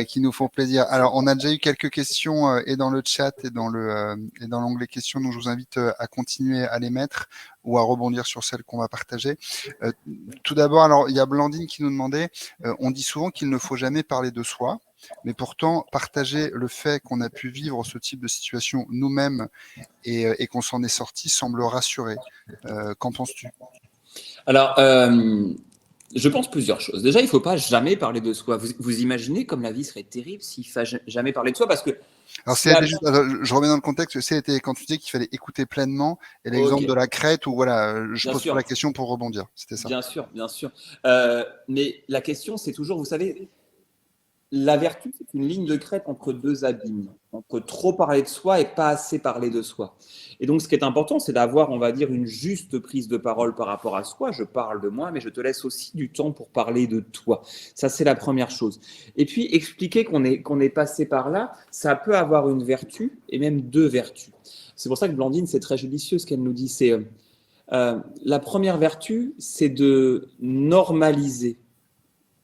A: qui nous font plaisir. Alors on a déjà eu quelques questions et dans le chat et dans l'onglet questions, donc je vous invite à continuer à les mettre ou à rebondir sur celles qu'on va partager. Tout d'abord, alors il y a Blandine qui nous demandait, on dit souvent qu'il ne faut jamais parler de soi. Mais pourtant, partager le fait qu'on a pu vivre ce type de situation nous-mêmes et qu'on s'en est sorti semble rassurer. Qu'en penses-tu ?
B: Alors, je pense plusieurs choses. Déjà, il ne faut pas jamais parler de soi. Vous imaginez comme la vie serait terrible s'il ne fallait jamais parler de soi parce que...
A: Alors, je remets dans le contexte, c'était quand tu disais qu'il fallait écouter pleinement et l'exemple de la crête où voilà, je pose la question pour rebondir. C'était ça.
B: Bien sûr, bien sûr. Mais la question, c'est toujours, vous savez... La vertu, c'est une ligne de crête entre deux abîmes, entre trop parler de soi et pas assez parler de soi. Et donc, ce qui est important, c'est d'avoir, on va dire, une juste prise de parole par rapport à soi. Je parle de moi, mais je te laisse aussi du temps pour parler de toi. Ça, c'est la première chose. Et puis, expliquer qu'on est passé par là, ça peut avoir une vertu et même deux vertus. C'est pour ça que Blandine, c'est très judicieux ce qu'elle nous dit. C'est la première vertu, c'est de normaliser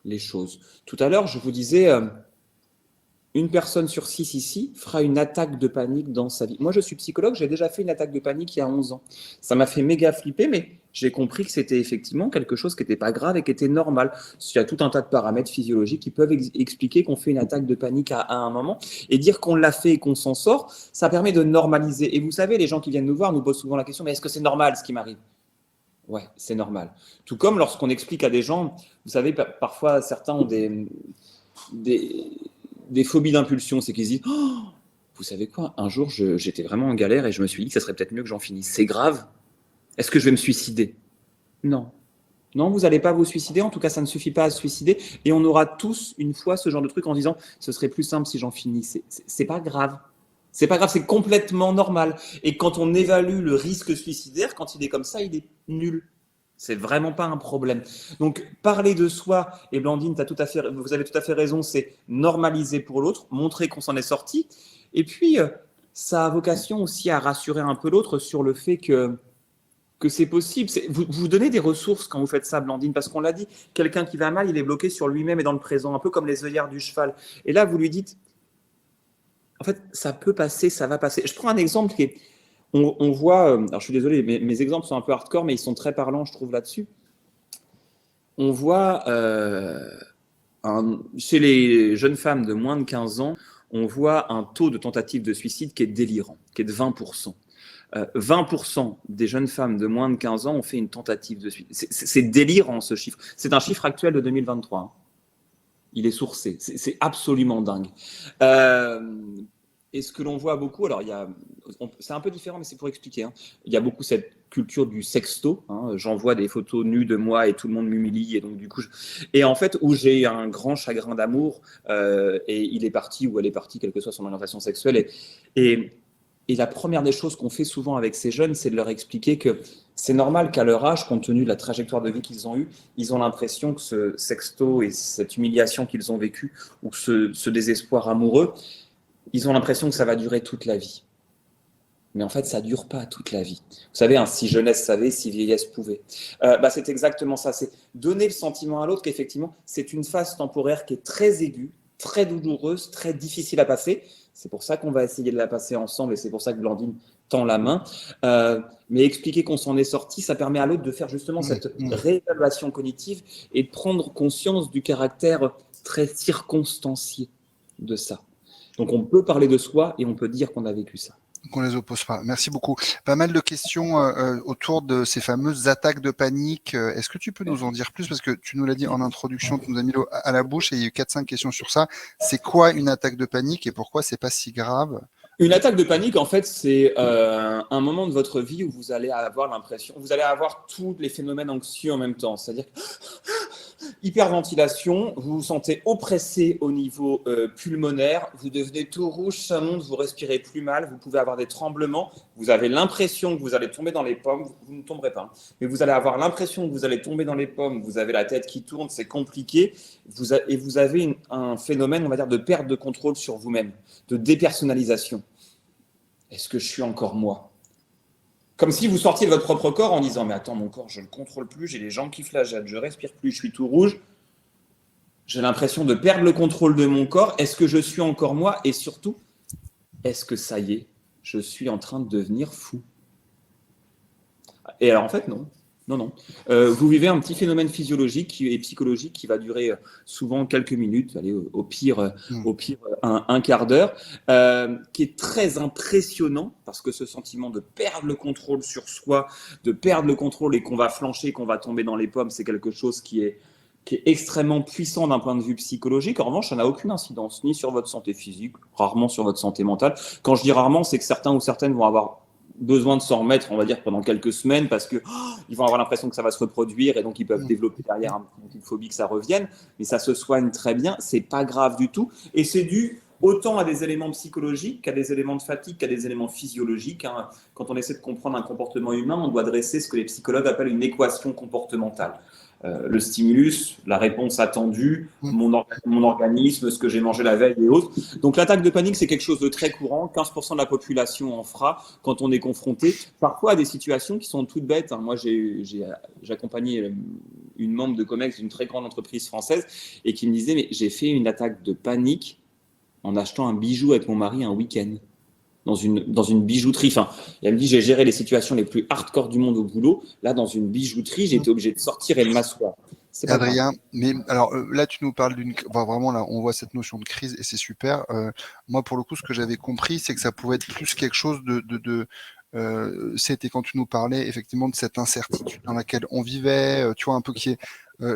B: les choses. Tout à l'heure, je vous disais, une personne sur 6 ici fera une attaque de panique dans sa vie. Moi, je suis psychologue, j'ai déjà fait une attaque de panique il y a 11 ans. Ça m'a fait méga flipper, mais j'ai compris que c'était effectivement quelque chose qui n'était pas grave et qui était normal. Il y a tout un tas de paramètres physiologiques qui peuvent expliquer qu'on fait une attaque de panique à un moment. Et dire qu'on l'a fait et qu'on s'en sort, ça permet de normaliser. Et vous savez, les gens qui viennent nous voir nous posent souvent la question, mais est-ce que c'est normal ce qui m'arrive ? Ouais, c'est normal. Tout comme lorsqu'on explique à des gens, vous savez, parfois certains ont des phobies d'impulsion, c'est qu'ils se disent oh, vous savez quoi, un jour j'étais vraiment en galère et je me suis dit que ça serait peut-être mieux que j'en finisse. C'est grave. Est-ce que je vais me suicider ? Non. Non, vous n'allez pas vous suicider. En tout cas, ça ne suffit pas à se suicider. Et on aura tous une fois ce genre de truc en disant ce serait plus simple si j'en finissais. C'est pas grave. C'est pas grave, c'est complètement normal. Et quand on évalue le risque suicidaire, quand il est comme ça, il est nul. C'est vraiment pas un problème. Donc, parler de soi, et Blandine, vous avez tout à fait raison, c'est normaliser pour l'autre, montrer qu'on s'en est sorti. Et puis, ça a vocation aussi à rassurer un peu l'autre sur le fait que c'est possible. Vous donnez des ressources quand vous faites ça, Blandine, parce qu'on l'a dit, quelqu'un qui va mal, il est bloqué sur lui-même et dans le présent, un peu comme les œillères du cheval. Et là, vous lui dites, en fait, ça peut passer, ça va passer. Je prends un exemple qui est on voit, alors je suis désolé, mes exemples sont un peu hardcore, mais ils sont très parlants, je trouve, là-dessus. On voit, chez les jeunes femmes de moins de 15 ans, on voit un taux de tentative de suicide qui est délirant, qui est de 20%. 20% des jeunes femmes de moins de 15 ans ont fait une tentative de suicide. C'est délirant, ce chiffre. C'est un chiffre actuel de 2023. Hein. Il est sourcé. C'est absolument dingue. Et ce que l'on voit beaucoup, alors c'est un peu différent, mais c'est pour expliquer. Hein. Il y a beaucoup cette culture du sexto. Hein. J'envoie des photos nues de moi et tout le monde m'humilie. Et donc du coup, et en fait, où j'ai un grand chagrin d'amour et il est parti ou elle est partie, quelle que soit son orientation sexuelle. Et la première des choses qu'on fait souvent avec ces jeunes, c'est de leur expliquer que c'est normal qu'à leur âge, compte tenu de la trajectoire de vie qu'ils ont eue, ils ont l'impression que ce sexto et cette humiliation qu'ils ont vécue ou que ce désespoir amoureux, ils ont l'impression que ça va durer toute la vie. Mais en fait, ça ne dure pas toute la vie. Vous savez, hein, si jeunesse savait, si vieillesse pouvait. C'est exactement ça. C'est donner le sentiment à l'autre qu'effectivement, c'est une phase temporaire qui est très aiguë, très douloureuse, très difficile à passer. C'est pour ça qu'on va essayer de la passer ensemble et c'est pour ça que Blandine tend la main. Mais expliquer qu'on s'en est sorti, ça permet à l'autre de faire justement cette réévaluation cognitive et de prendre conscience du caractère très circonstancié de ça. Donc, on peut parler de soi et on peut dire qu'on a vécu ça.
A: Qu'on les oppose pas. Merci beaucoup. Pas mal de questions autour de ces fameuses attaques de panique. Est-ce que tu peux nous en dire plus? Parce que tu nous l'as dit en introduction, tu nous as mis l'eau à la bouche et il y a eu 4-5 questions sur ça. C'est quoi une attaque de panique et pourquoi c'est pas si grave?
B: Une attaque de panique, en fait, c'est un moment de votre vie où vous allez avoir l'impression, vous allez avoir tous les phénomènes anxieux en même temps. C'est-à-dire hyperventilation, vous vous sentez oppressé au niveau pulmonaire, vous devenez tout rouge, ça monte, vous respirez plus mal, vous pouvez avoir des tremblements, vous avez l'impression que vous allez tomber dans les pommes, vous ne tomberez pas, hein, mais vous allez avoir l'impression que vous allez tomber dans les pommes, vous avez la tête qui tourne, c'est compliqué, et vous avez un phénomène, on va dire, de perte de contrôle sur vous-même, de dépersonnalisation. Est-ce que je suis encore moi ? Comme si vous sortiez de votre propre corps en disant « Mais attends, mon corps, je ne le contrôle plus, j'ai les jambes qui flageolent, je ne respire plus, je suis tout rouge. J'ai l'impression de perdre le contrôle de mon corps. Est-ce que je suis encore moi ? Et surtout, est-ce que ça y est, je suis en train de devenir fou ?» Et alors, en fait, non. Non. Vous vivez un petit phénomène physiologique et psychologique qui va durer souvent quelques minutes, allez, au pire un quart d'heure, qui est très impressionnant parce que ce sentiment de perdre le contrôle sur soi, de perdre le contrôle et qu'on va flancher, qu'on va tomber dans les pommes, c'est quelque chose qui est extrêmement puissant d'un point de vue psychologique. En revanche, ça n'a aucune incidence ni sur votre santé physique, rarement sur votre santé mentale. Quand je dis rarement, c'est que certains ou certaines vont avoir besoin de s'en remettre, on va dire, pendant quelques semaines parce que ils vont avoir l'impression que ça va se reproduire et donc ils peuvent développer derrière une petite phobie que ça revienne, mais ça se soigne très bien, c'est pas grave du tout et c'est dû autant à des éléments psychologiques qu'à des éléments de fatigue, qu'à des éléments physiologiques. Hein. Quand on essaie de comprendre un comportement humain, on doit dresser ce que les psychologues appellent une équation comportementale. Le stimulus, la réponse attendue, mon organisme, ce que j'ai mangé la veille et autres. Donc l'attaque de panique, c'est quelque chose de très courant. 15% de la population en fera quand on est confronté parfois à des situations qui sont toutes bêtes. Hein. Moi, j'ai accompagné une membre de Comex d'une très grande entreprise française et qui me disait « mais j'ai fait une attaque de panique en achetant un bijou avec mon mari un week-end dans une bijouterie. Enfin, elle me dit, j'ai géré les situations les plus hardcore du monde au boulot. Là, dans une bijouterie, j'ai été obligé de sortir et de m'asseoir. C'est pas grave.
A: Adrien, mais alors là, tu nous parles vraiment là, on voit cette notion de crise et c'est super. Moi, pour le coup, ce que j'avais compris, c'est que ça pouvait être plus quelque chose c'était quand tu nous parlais effectivement de cette incertitude dans laquelle on vivait, tu vois, un peu qui est,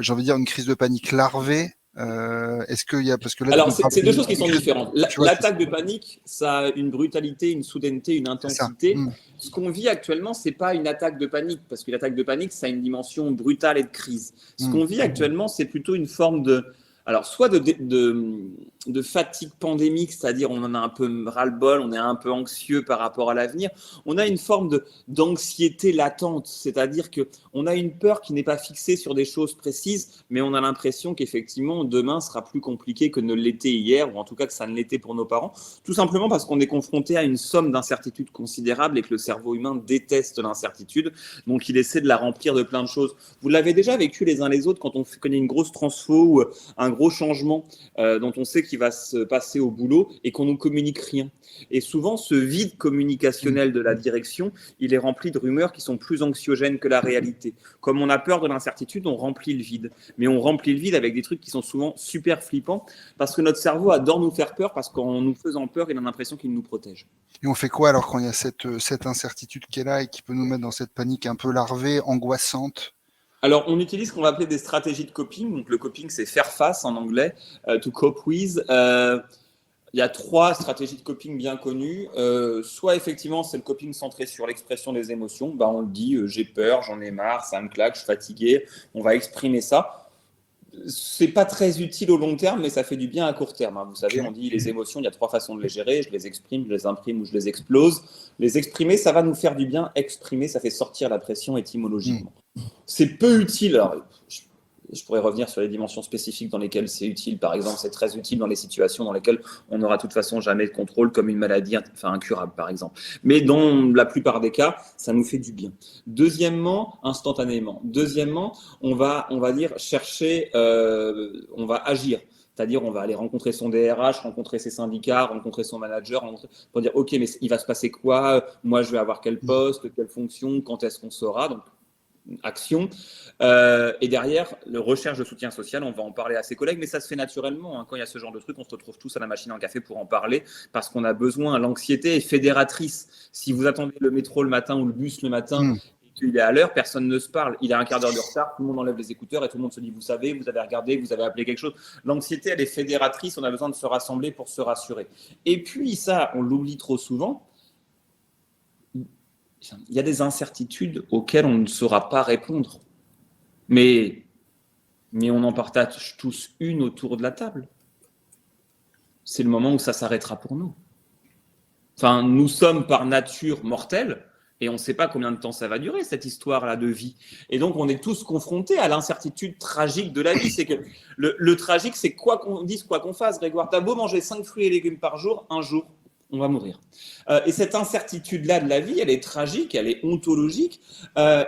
A: j'ai envie de dire, une crise de panique larvée. Est-ce qu'il y a, parce que là, tu
B: Alors,
A: nous parles
B: c'est deux choses qui sont différentes.
A: tu vois,
B: L'attaque de panique, ça a une brutalité, une soudaineté, une
A: c'est ça.
B: intensité. Ce qu'on vit actuellement, c'est pas une attaque de panique, parce que l'attaque de panique, ça a une dimension brutale et de crise. Ce qu'on vit actuellement, c'est plutôt une forme de, alors soit de fatigue pandémique, c'est-à-dire on en a un peu ras-le-bol, on est un peu anxieux par rapport à l'avenir. On a une forme d'anxiété latente, c'est-à-dire que on a une peur qui n'est pas fixée sur des choses précises, mais on a l'impression qu'effectivement demain sera plus compliqué que ne l'était hier, ou en tout cas que ça ne l'était pour nos parents, tout simplement parce qu'on est confronté à une somme d'incertitudes considérable et que le cerveau humain déteste l'incertitude, donc il essaie de la remplir de plein de choses. Vous l'avez déjà vécu les uns les autres quand on connaît une grosse transfo ou un gros changement dont on sait qu'il va se passer au boulot et qu'on ne communique rien. Et souvent, ce vide communicationnel de la direction, il est rempli de rumeurs qui sont plus anxiogènes que la réalité. Comme on a peur de l'incertitude, on remplit le vide. Mais on remplit le vide avec des trucs qui sont souvent super flippants parce que notre cerveau adore nous faire peur parce qu'en nous faisant peur, il a l'impression qu'il nous protège.
A: Et on fait quoi alors quand il y a cette incertitude qui est là et qui peut nous mettre dans cette panique un peu larvée, angoissante?
B: Alors, on utilise ce qu'on va appeler des stratégies de coping. Donc, le coping, c'est faire face en anglais, to cope with. Il y a 3 stratégies de coping bien connues. Soit effectivement, c'est le coping centré sur l'expression des émotions. Bah, on le dit, j'ai peur, j'en ai marre, ça me claque, je suis fatigué. On va exprimer ça. C'est pas très utile au long terme, mais ça fait du bien à court terme. Vous savez, on dit les émotions, il y a 3 façons de les gérer. Je les exprime, je les imprime ou je les explose. Les exprimer, ça va nous faire du bien. Exprimer, ça fait sortir la pression étymologiquement. C'est peu utile. Alors, je pourrais revenir sur les dimensions spécifiques dans lesquelles c'est utile. Par exemple, c'est très utile dans les situations dans lesquelles on n'aura de toute façon jamais de contrôle, comme une maladie incurable, par exemple. Mais dans la plupart des cas, ça nous fait du bien. Deuxièmement, instantanément. Deuxièmement, on va dire chercher, on va agir. C'est-à-dire, on va aller rencontrer son DRH, rencontrer ses syndicats, rencontrer son manager, pour dire, OK, mais il va se passer quoi? Moi, je vais avoir quel poste, quelle fonction, quand est-ce qu'on saura? Donc, action. Et derrière, le recherche de soutien social, on va en parler à ses collègues, mais ça se fait naturellement. Quand il y a ce genre de truc, on se retrouve tous à la machine à café pour en parler, parce qu'on a besoin. L'anxiété est fédératrice. Si vous attendez le métro le matin ou le bus le matin, et qu'il est à l'heure, personne ne se parle. Il a un quart d'heure de retard, tout le monde enlève les écouteurs et tout le monde se dit, vous savez, vous avez regardé, vous avez appelé quelque chose. L'anxiété, elle est fédératrice, on a besoin de se rassembler pour se rassurer. Et puis ça, on l'oublie trop souvent, il y a des incertitudes auxquelles on ne saura pas répondre. Mais on en partage tous une autour de la table. C'est le moment où ça s'arrêtera pour nous. Enfin, nous sommes par nature mortels et on ne sait pas combien de temps ça va durer, cette histoire-là de vie. Et donc, on est tous confrontés à l'incertitude tragique de la vie. C'est que le tragique, c'est quoi qu'on dise, quoi qu'on fasse, Grégoire. T'as beau manger 5 fruits et légumes par jour, un jour, on va mourir. Et cette incertitude-là de la vie, elle est tragique, elle est ontologique.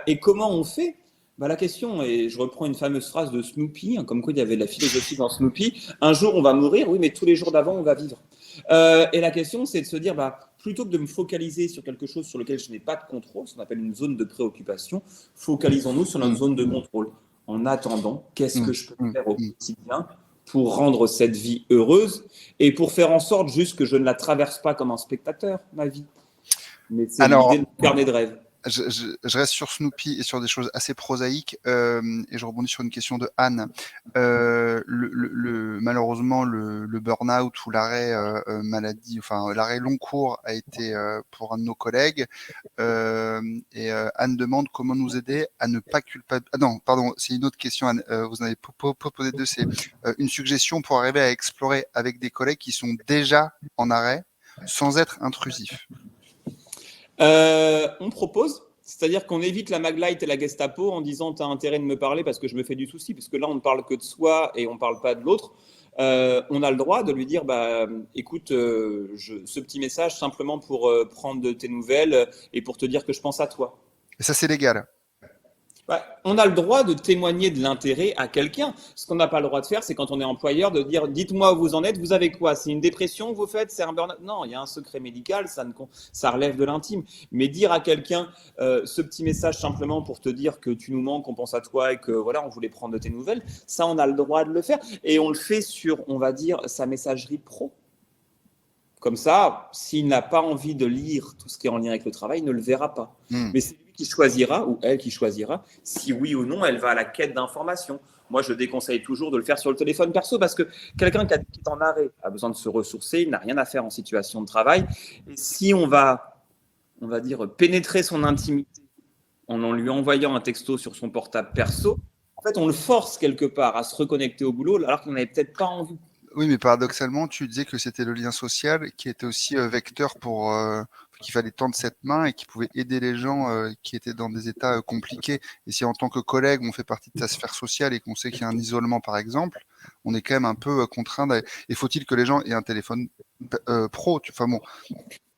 B: Et comment on fait? La question, et je reprends une fameuse phrase de Snoopy, comme quoi il y avait de la philosophie dans Snoopy, un jour on va mourir, oui, mais tous les jours d'avant on va vivre. Et la question, c'est de se dire, plutôt que de me focaliser sur quelque chose sur lequel je n'ai pas de contrôle, ce qu'on appelle une zone de préoccupation, focalisons-nous sur notre zone de contrôle. En attendant, qu'est-ce que je peux faire au quotidien pour rendre cette vie heureuse et pour faire en sorte juste que je ne la traverse pas comme un spectateur, ma vie. Mais c'est l'idée de mon carnet de rêve.
A: Je reste sur Snoopy et sur des choses assez prosaïques et je rebondis sur une question de Anne. Malheureusement, le burn-out ou l'arrêt maladie, enfin l'arrêt long cours a été pour un de nos collègues et Anne demande comment nous aider à ne pas culpabiliser. Ah non, pardon, c'est une autre question. Anne. Vous en avez proposé 2. C'est une suggestion pour arriver à explorer avec des collègues qui sont déjà en arrêt sans être intrusifs.
B: On propose, c'est-à-dire qu'on évite la Maglite et la Gestapo en disant tu as intérêt de me parler parce que je me fais du souci, parce que là on ne parle que de soi et on ne parle pas de l'autre. On a le droit de lui dire écoute, ce petit message simplement pour prendre de tes nouvelles et pour te dire que je pense à toi.
A: Et ça c'est légal.
B: On a le droit de témoigner de l'intérêt à quelqu'un. Ce qu'on n'a pas le droit de faire, c'est quand on est employeur, de dire dites-moi où vous en êtes, vous avez quoi? C'est une dépression que vous faites? C'est un burn-out? Non, il y a un secret médical, ça relève de l'intime. Mais dire à quelqu'un ce petit message simplement pour te dire que tu nous manques, on pense à toi et que voilà, on voulait prendre de tes nouvelles, ça, on a le droit de le faire. Et on le fait sur, on va dire, sa messagerie pro. Comme ça, s'il n'a pas envie de lire tout ce qui est en lien avec le travail, il ne le verra pas. Mais c'est lui qui choisira, ou elle qui choisira, si oui ou non elle va à la quête d'informations. Moi, je déconseille toujours de le faire sur le téléphone perso parce que quelqu'un qui est en arrêt a besoin de se ressourcer, il n'a rien à faire en situation de travail. Et si on va dire, pénétrer son intimité en lui envoyant un texto sur son portable perso, en fait, on le force quelque part à se reconnecter au boulot alors qu'il n'avait peut-être pas envie.
A: Oui, mais paradoxalement, tu disais que c'était le lien social qui était aussi vecteur pour qu'il fallait tendre cette main et qui pouvait aider les gens qui étaient dans des états compliqués. Et si en tant que collègue, on fait partie de ta sphère sociale et qu'on sait qu'il y a un isolement, par exemple, on est quand même un peu contraint. Et faut-il que les gens aient un téléphone pro? Enfin bon.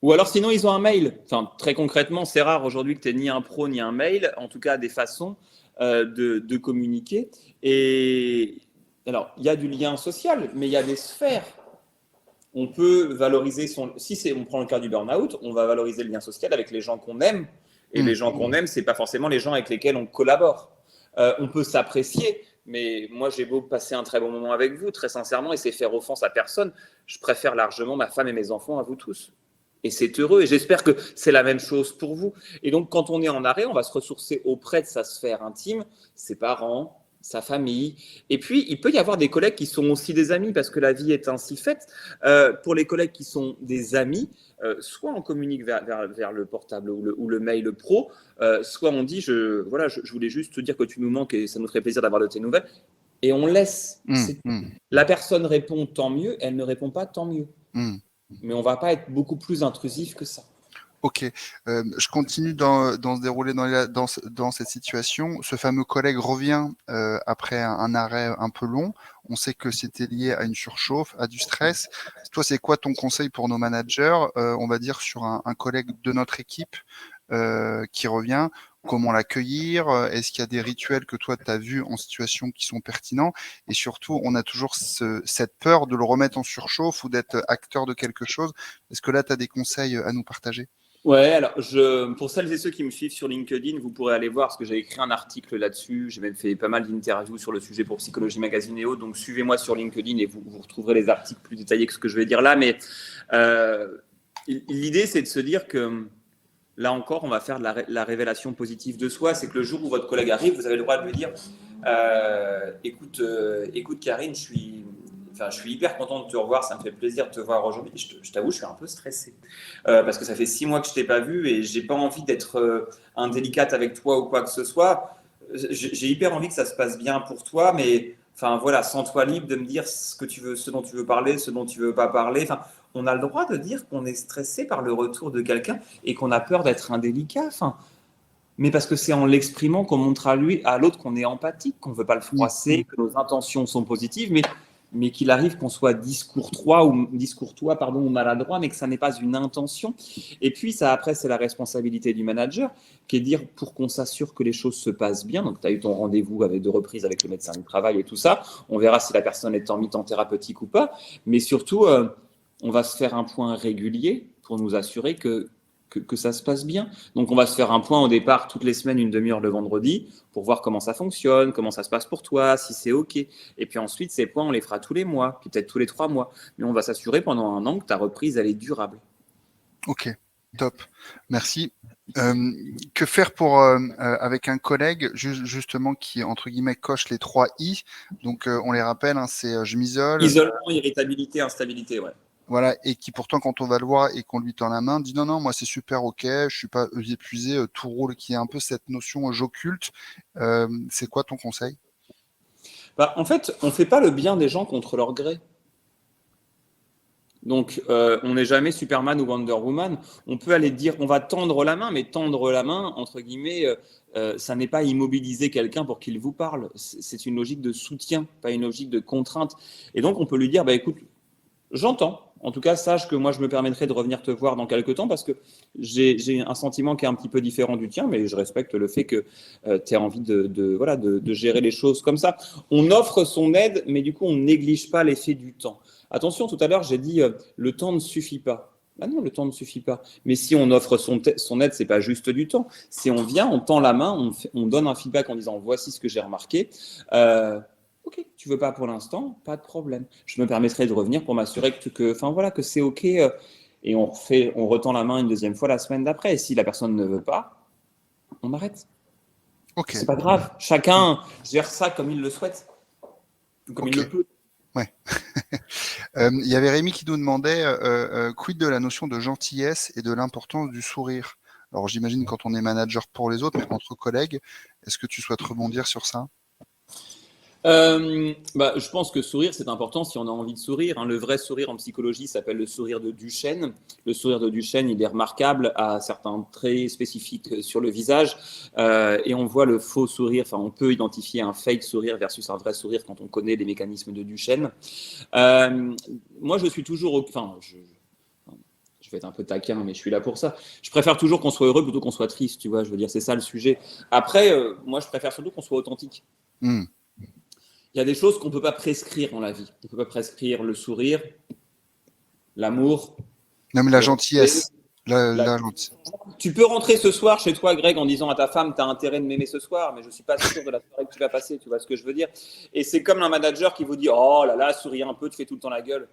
B: Ou alors sinon, ils ont un mail. Enfin, très concrètement, c'est rare aujourd'hui que tu aies ni un pro ni un mail, en tout cas des façons de communiquer. Et alors, il y a du lien social, mais il y a des sphères. On peut valoriser on prend le cas du burn-out, on va valoriser le lien social avec les gens qu'on aime. Et les gens qu'on aime, c'est pas forcément les gens avec lesquels on collabore. On peut s'apprécier, mais moi, j'ai beau passer un très bon moment avec vous, très sincèrement, et c'est faire offense à personne. Je préfère largement ma femme et mes enfants à vous tous. Et c'est heureux. Et j'espère que c'est la même chose pour vous. Et donc, quand on est en arrêt, on va se ressourcer auprès de sa sphère intime, ses parents, sa famille. Et puis, il peut y avoir des collègues qui sont aussi des amis, parce que la vie est ainsi faite. Pour les collègues qui sont des amis, soit on communique vers le portable ou le mail pro, soit on dit, je voulais juste te dire que tu nous manques et ça nous ferait plaisir d'avoir de tes nouvelles. Et on laisse. La personne répond, tant mieux. Elle ne répond pas, tant mieux. Mais on ne va pas être beaucoup plus intrusif que ça.
A: Ok, je continue dans ce déroulé dans cette situation. Ce fameux collègue revient après un arrêt un peu long. On sait que c'était lié à une surchauffe, à du stress. Toi, c'est quoi ton conseil pour nos managers, on va dire sur un collègue de notre équipe qui revient? Comment l'accueillir? Est-ce qu'il y a des rituels que toi, tu as vus en situation qui sont pertinents? Et surtout, on a toujours cette peur de le remettre en surchauffe ou d'être acteur de quelque chose. Est-ce que là, tu as des conseils à nous partager?
B: Ouais, alors pour celles et ceux qui me suivent sur LinkedIn, vous pourrez aller voir parce que j'ai écrit un article là-dessus. J'ai même fait pas mal d'interviews sur le sujet pour Psychologie Magazine et autres. Donc suivez-moi sur LinkedIn et vous retrouverez les articles plus détaillés que ce que je vais dire là. Mais l'idée, c'est de se dire que là encore, on va faire de la révélation positive de soi. C'est que le jour où votre collègue arrive, vous avez le droit de lui dire écoute, Karine, je suis hyper content de te revoir, ça me fait plaisir de te voir aujourd'hui. Je t'avoue, je suis un peu stressé parce que ça fait 6 mois que je t'ai pas vu et j'ai pas envie d'être indélicate avec toi ou quoi que ce soit. J'ai hyper envie que ça se passe bien pour toi, mais enfin voilà, sens-toi libre de me dire ce que tu veux, ce dont tu veux parler, ce dont tu veux pas parler. Enfin, on a le droit de dire qu'on est stressé par le retour de quelqu'un et qu'on a peur d'être indélicat. Enfin, mais parce que c'est en l'exprimant qu'on montre à l'autre qu'on est empathique, qu'on ne veut pas le froisser, que nos intentions sont positives, mais qu'il arrive qu'on soit discourtois ou maladroit, mais que ça n'est pas une intention. Et puis, ça, après, c'est la responsabilité du manager, qui est de dire, pour qu'on s'assure que les choses se passent bien, donc tu as eu ton rendez-vous avec 2 reprises avec le médecin du travail et tout ça, on verra si la personne est en mi-temps thérapeutique ou pas, mais surtout, on va se faire un point régulier pour nous assurer que ça se passe bien. Donc, on va se faire un point au départ toutes les semaines, une demi-heure le vendredi, pour voir comment ça fonctionne, comment ça se passe pour toi, si c'est OK. Et puis ensuite, ces points, on les fera tous les mois, puis peut-être tous les 3 mois. Mais on va s'assurer pendant un an que ta reprise, elle est durable.
A: Ok, top. Merci. Que faire avec un collègue justement qui, entre guillemets, coche les 3 I. Donc, on les rappelle, hein, c'est je m'isole.
B: Isolement, irritabilité, instabilité, ouais.
A: Voilà, et qui pourtant, quand on va le voir et qu'on lui tend la main, dit non, moi c'est super ok, je suis pas épuisé, tout roule, qui est un peu cette notion j'occulte. C'est quoi ton conseil?
B: En fait, on ne fait pas le bien des gens contre leur gré. Donc, on n'est jamais Superman ou Wonder Woman. On peut aller dire, on va tendre la main, mais tendre la main, entre guillemets, ça n'est pas immobiliser quelqu'un pour qu'il vous parle. C'est une logique de soutien, pas une logique de contrainte. Et donc, on peut lui dire, écoute, j'entends. En tout cas, sache que moi, je me permettrai de revenir te voir dans quelques temps parce que j'ai un sentiment qui est un petit peu différent du tien, mais je respecte le fait que tu aies envie de gérer les choses comme ça. On offre son aide, mais du coup, on ne néglige pas l'effet du temps. Attention, tout à l'heure, j'ai dit le temps ne suffit pas. Ah non, le temps ne suffit pas. Mais si on offre son aide, c'est pas juste du temps. Si on vient, on tend la main, on donne un feedback en disant voici ce que j'ai remarqué. Ok, tu veux pas pour l'instant, pas de problème. Je me permettrai de revenir pour m'assurer que c'est ok. Et on retend la main une deuxième fois la semaine d'après. Et si la personne ne veut pas, on arrête.
A: Ok.
B: C'est pas grave. Chacun gère ça comme il le souhaite, comme il le peut.
A: Ouais. Il y avait Rémi qui nous demandait quid de la notion de gentillesse et de l'importance du sourire. Alors j'imagine quand on est manager pour les autres, mais entre collègues, est-ce que tu souhaites rebondir sur ça?
B: Je pense que sourire, c'est important si on a envie de sourire. Hein. Le vrai sourire en psychologie s'appelle le sourire de Duchenne. Le sourire de Duchenne, il est remarquable, à certains traits spécifiques sur le visage. Et on voit le faux sourire, on peut identifier un fake sourire versus un vrai sourire quand on connaît les mécanismes de Duchenne. Moi, je suis toujours... je vais être un peu taquin, mais je suis là pour ça. Je préfère toujours qu'on soit heureux plutôt qu'on soit triste, tu vois. Je veux dire, c'est ça le sujet. Après, moi, je préfère surtout qu'on soit authentique. Il y a des choses qu'on ne peut pas prescrire dans la vie. On ne peut pas prescrire le sourire, l'amour.
A: Non, mais la gentillesse.
B: Tu peux rentrer ce soir chez toi, Greg, en disant à ta femme, tu as intérêt de m'aimer ce soir, mais je ne suis pas sûr de la soirée que tu vas passer. Tu vois ce que je veux dire? Et c'est comme un manager qui vous dit, oh là là, souris un peu, tu fais tout le temps la gueule.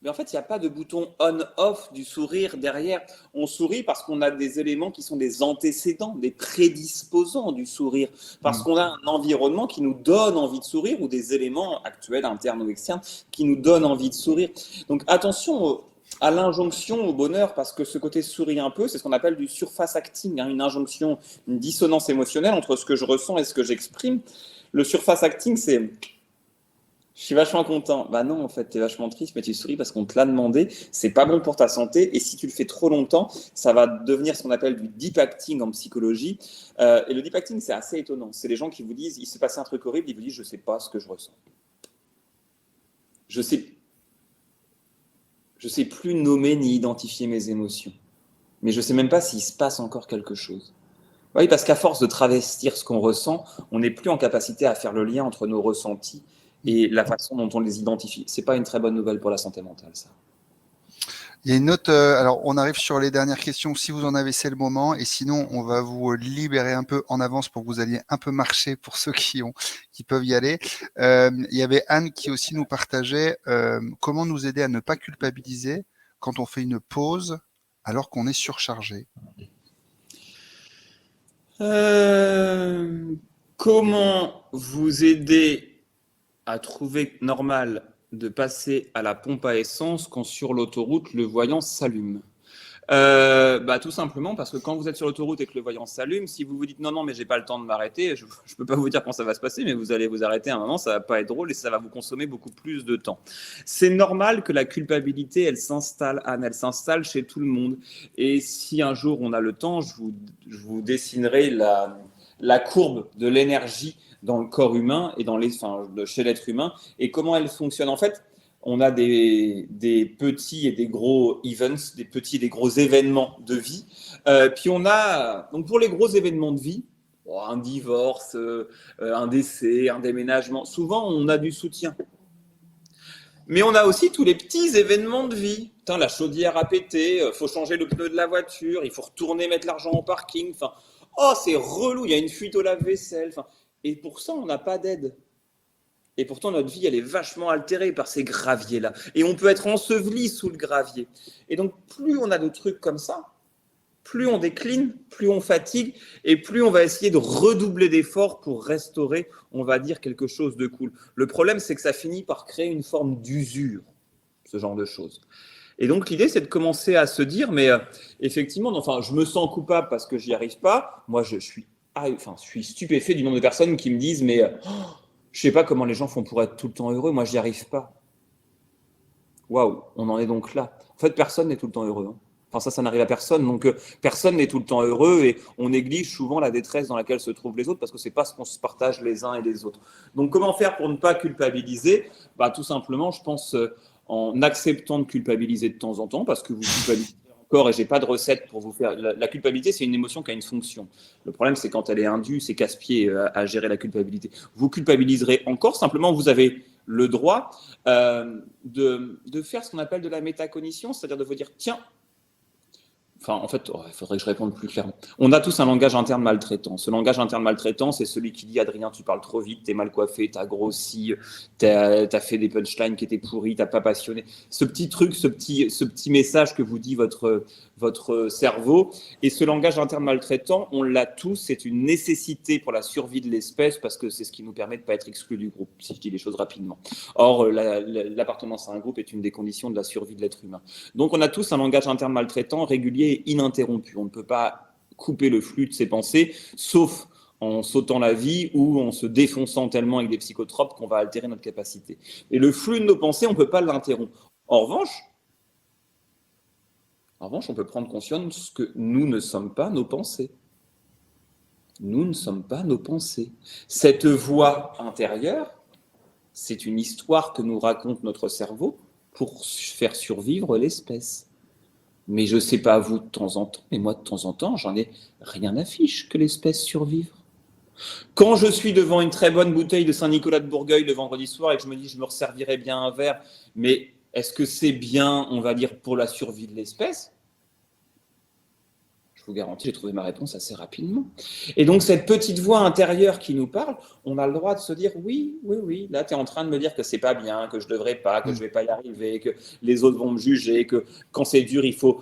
B: Mais en fait, il n'y a pas de bouton on-off du sourire derrière. On sourit parce qu'on a des éléments qui sont des antécédents, des prédisposants du sourire. Parce qu'on a un environnement qui nous donne envie de sourire ou des éléments actuels, internes ou externes, qui nous donnent envie de sourire. Donc attention à l'injonction au bonheur, parce que ce côté sourit un peu, c'est ce qu'on appelle du surface acting, une injonction, une dissonance émotionnelle entre ce que je ressens et ce que j'exprime. Le surface acting, c'est... Je suis vachement content. Bah non, en fait, tu es vachement triste, mais tu souris parce qu'on te l'a demandé. C'est pas bon pour ta santé. Et si tu le fais trop longtemps, ça va devenir ce qu'on appelle du deep acting en psychologie. Et le deep acting, c'est assez étonnant. C'est les gens qui vous disent, il s'est passé un truc horrible, ils vous disent, je sais pas ce que je ressens. Je sais plus nommer ni identifier mes émotions. Mais je sais même pas s'il se passe encore quelque chose. Oui, parce qu'à force de travestir ce qu'on ressent, on n'est plus en capacité à faire le lien entre nos ressentis et la façon dont on les identifie. C'est pas une très bonne nouvelle pour la santé mentale, ça.
A: Il y a une autre. Alors, on arrive sur les dernières questions. Si vous en avez, c'est le moment. Et sinon, on va vous libérer un peu en avance pour que vous alliez un peu marcher pour ceux qui peuvent y aller. Il y avait Anne qui aussi nous partageait comment nous aider à ne pas culpabiliser quand on fait une pause alors qu'on est surchargé.
B: Comment vous aider à trouver normal de passer à la pompe à essence quand sur l'autoroute le voyant s'allume? Tout simplement parce que quand vous êtes sur l'autoroute et que le voyant s'allume, si vous vous dites non, mais j'ai pas le temps de m'arrêter, je ne peux pas vous dire quand ça va se passer, mais vous allez vous arrêter à un moment, ça va pas être drôle et ça va vous consommer beaucoup plus de temps. C'est normal que la culpabilité, elle s'installe, Anne, elle s'installe chez tout le monde. Et si un jour on a le temps, je vous dessinerai la courbe de l'énergie dans le corps humain et chez l'être humain et comment elle fonctionne. En fait, on a des petits et des gros events, des petits et des gros événements de vie. Puis on a, donc pour les gros événements de vie, un divorce, un décès, un déménagement, souvent on a du soutien. Mais on a aussi tous les petits événements de vie. Putain, la chaudière a pété, il faut changer le pneu de la voiture, il faut retourner mettre l'argent au parking. Oh, c'est relou, il y a une fuite au lave-vaisselle. Et pour ça, on n'a pas d'aide. Et pourtant, notre vie, elle est vachement altérée par ces graviers-là. Et on peut être enseveli sous le gravier. Et donc, plus on a de trucs comme ça, plus on décline, plus on fatigue, et plus on va essayer de redoubler d'efforts pour restaurer, on va dire, quelque chose de cool. Le problème, c'est que ça finit par créer une forme d'usure, ce genre de choses. Et donc, l'idée, c'est de commencer à se dire, mais effectivement, je me sens coupable parce que j'y arrive pas. Moi, je suis stupéfait du nombre de personnes qui me disent, mais... je ne sais pas comment les gens font pour être tout le temps heureux. Moi, je n'y arrive pas. Waouh, on en est donc là. En fait, personne n'est tout le temps heureux. Ça n'arrive à personne. Donc, personne n'est tout le temps heureux et on néglige souvent la détresse dans laquelle se trouvent les autres parce que ce n'est pas ce qu'on se partage les uns et les autres. Donc, comment faire pour ne pas culpabiliser? Tout simplement, je pense, en acceptant de culpabiliser de temps en temps, parce que vous culpabilisez encore, et j'ai pas de recette pour vous faire. La culpabilité, c'est une émotion qui a une fonction. Le problème, c'est quand elle est indue, c'est casse-pied à gérer la culpabilité. Vous culpabiliserez encore, simplement, vous avez le droit de faire ce qu'on appelle de la métacognition, c'est-à-dire de vous dire, tiens, enfin, en fait, il faudrait que je réponde plus clairement. On a tous un langage interne maltraitant. Ce langage interne maltraitant, c'est celui qui dit, Adrien, tu parles trop vite, t'es mal coiffé, t'as grossi, t'as fait des punchlines qui étaient pourris, t'as pas passionné. Ce petit truc, ce petit message que vous dit votre cerveau. Et ce langage interne maltraitant, on l'a tous, c'est une nécessité pour la survie de l'espèce parce que c'est ce qui nous permet de ne pas être exclus du groupe, si je dis les choses rapidement. Or, l'appartenance à un groupe est une des conditions de la survie de l'être humain. Donc, on a tous un langage interne maltraitant, régulier et ininterrompu. On ne peut pas couper le flux de ses pensées, sauf en sautant la vie ou en se défonçant tellement avec des psychotropes qu'on va altérer notre capacité. Et le flux de nos pensées, on ne peut pas l'interrompre. En revanche, on peut prendre conscience que nous ne sommes pas nos pensées. Nous ne sommes pas nos pensées. Cette voix intérieure, c'est une histoire que nous raconte notre cerveau pour faire survivre l'espèce. Mais je ne sais pas vous de temps en temps, mais moi de temps en temps, j'en ai rien à fiche que l'espèce survive. Quand je suis devant une très bonne bouteille de Saint-Nicolas de Bourgueil le vendredi soir et que je me dis je me resservirai bien un verre, mais est-ce que c'est bien, on va dire, pour la survie de l'espèce ? Je vous garantis, j'ai trouvé ma réponse assez rapidement. Et donc, cette petite voix intérieure qui nous parle, on a le droit de se dire oui, là, tu es en train de me dire que c'est pas bien, que je devrais pas, que je vais pas y arriver, que les autres vont me juger, que quand c'est dur, il faut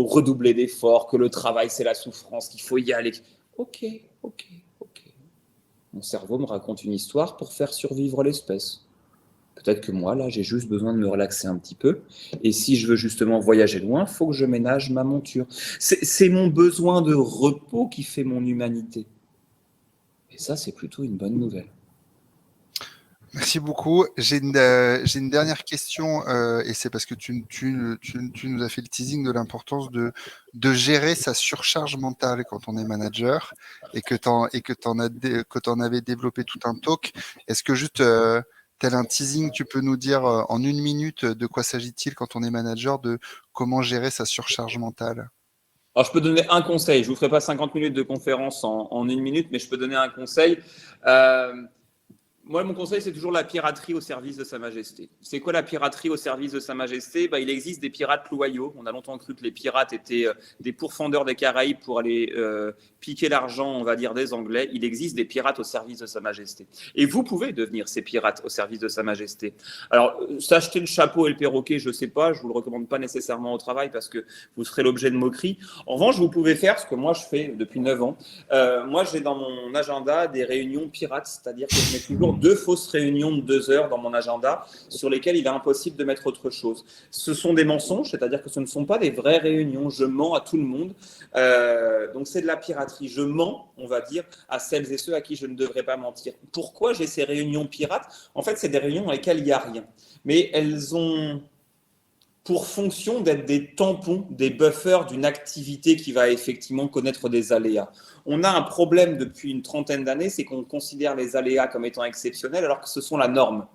B: redoubler d'efforts, que le travail, c'est la souffrance, qu'il faut y aller. Ok. Mon cerveau me raconte une histoire pour faire survivre l'espèce. Peut-être que moi, là, j'ai juste besoin de me relaxer un petit peu. Et si je veux justement voyager loin, il faut que je ménage ma monture. C'est mon besoin de repos qui fait mon humanité. Et ça, c'est plutôt une bonne nouvelle.
A: Merci beaucoup. J'ai une dernière question, et c'est parce que tu nous as fait le teasing de l'importance de gérer sa surcharge mentale quand on est manager et que t'en avais développé tout un talk. Est-ce que juste tel un teasing, tu peux nous dire en 1 minute de quoi s'agit-il quand on est manager, de comment gérer sa surcharge mentale?
B: Alors, je peux donner un conseil. Je ne vous ferai pas 50 minutes de conférence en 1 minute, mais je peux donner un conseil. Moi, mon conseil, c'est toujours la piraterie au service de Sa Majesté. C'est quoi la piraterie au service de Sa Majesté ? Il existe des pirates loyaux. On a longtemps cru que les pirates étaient des pourfendeurs des Caraïbes pour aller piquer l'argent, on va dire, des Anglais. Il existe des pirates au service de Sa Majesté. Et vous pouvez devenir ces pirates au service de Sa Majesté. Alors, s'acheter le chapeau et le perroquet, je ne sais pas, je ne vous le recommande pas nécessairement au travail parce que vous serez l'objet de moqueries. En revanche, vous pouvez faire ce que moi je fais depuis 9 ans. Moi, j'ai dans mon agenda des réunions pirates, c'est-à-dire que je mets toujours 2 fausses réunions de 2 heures dans mon agenda sur lesquelles il est impossible de mettre autre chose. Ce sont des mensonges, c'est-à-dire que ce ne sont pas des vraies réunions. Je mens à tout le monde. Donc, c'est de la piraterie. Je mens, on va dire, à celles et ceux à qui je ne devrais pas mentir. Pourquoi j'ai ces réunions pirates ? En fait, c'est des réunions dans lesquelles il n'y a rien. Mais elles ont pour fonction d'être des tampons, des buffers d'une activité qui va effectivement connaître des aléas. On a un problème depuis une trentaine d'années, c'est qu'on considère les aléas comme étant exceptionnels alors que ce sont la norme.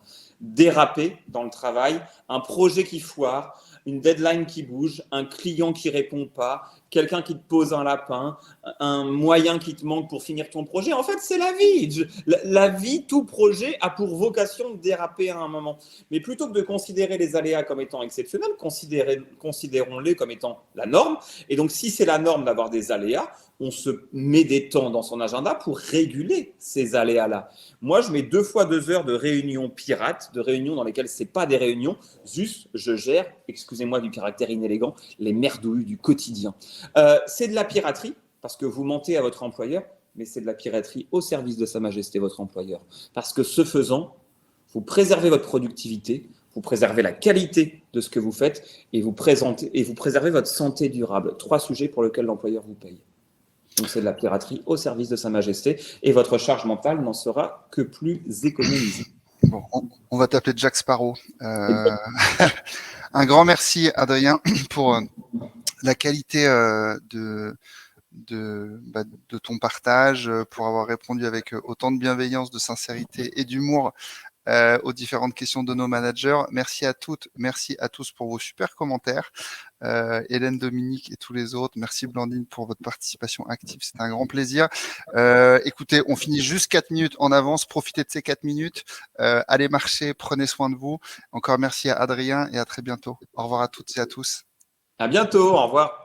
B: Déraper dans le travail, un projet qui foire, une deadline qui bouge, un client qui répond pas, quelqu'un qui te pose un lapin, un moyen qui te manque pour finir ton projet. En fait, c'est la vie. La vie, tout projet a pour vocation de déraper à un moment. Mais plutôt que de considérer les aléas comme étant exceptionnels, considérons-les comme étant la norme. Et donc, si c'est la norme d'avoir des aléas, on se met des temps dans son agenda pour réguler ces aléas-là. Moi, je mets 2 fois 2 heures de réunions pirates, de réunions dans lesquelles ce n'est pas des réunions, juste je gère, excusez-moi du caractère inélégant, les merdouilles du quotidien. C'est de la piraterie, parce que vous mentez à votre employeur, mais c'est de la piraterie au service de Sa Majesté, votre employeur. Parce que ce faisant, vous préservez votre productivité, vous préservez la qualité de ce que vous faites et vous préservez votre santé durable. 3 sujets pour lesquels l'employeur vous paye. Donc, c'est de la piraterie au service de Sa Majesté et votre charge mentale n'en sera que plus économisée.
A: Bon, on va t'appeler Jack Sparrow. Un grand merci, Adrien, pour la qualité de ton partage, pour avoir répondu avec autant de bienveillance, de sincérité et d'humour aux différentes questions de nos managers. Merci à toutes, merci à tous pour vos super commentaires. Hélène, Dominique et tous les autres. Merci Blandine pour votre participation active. C'était un grand plaisir. Écoutez, on finit juste 4 minutes en avance. Profitez de ces 4 minutes. Allez marcher, prenez soin de vous. Encore merci à Adrien et à très bientôt. Au revoir à toutes et à tous.
B: À bientôt, au revoir.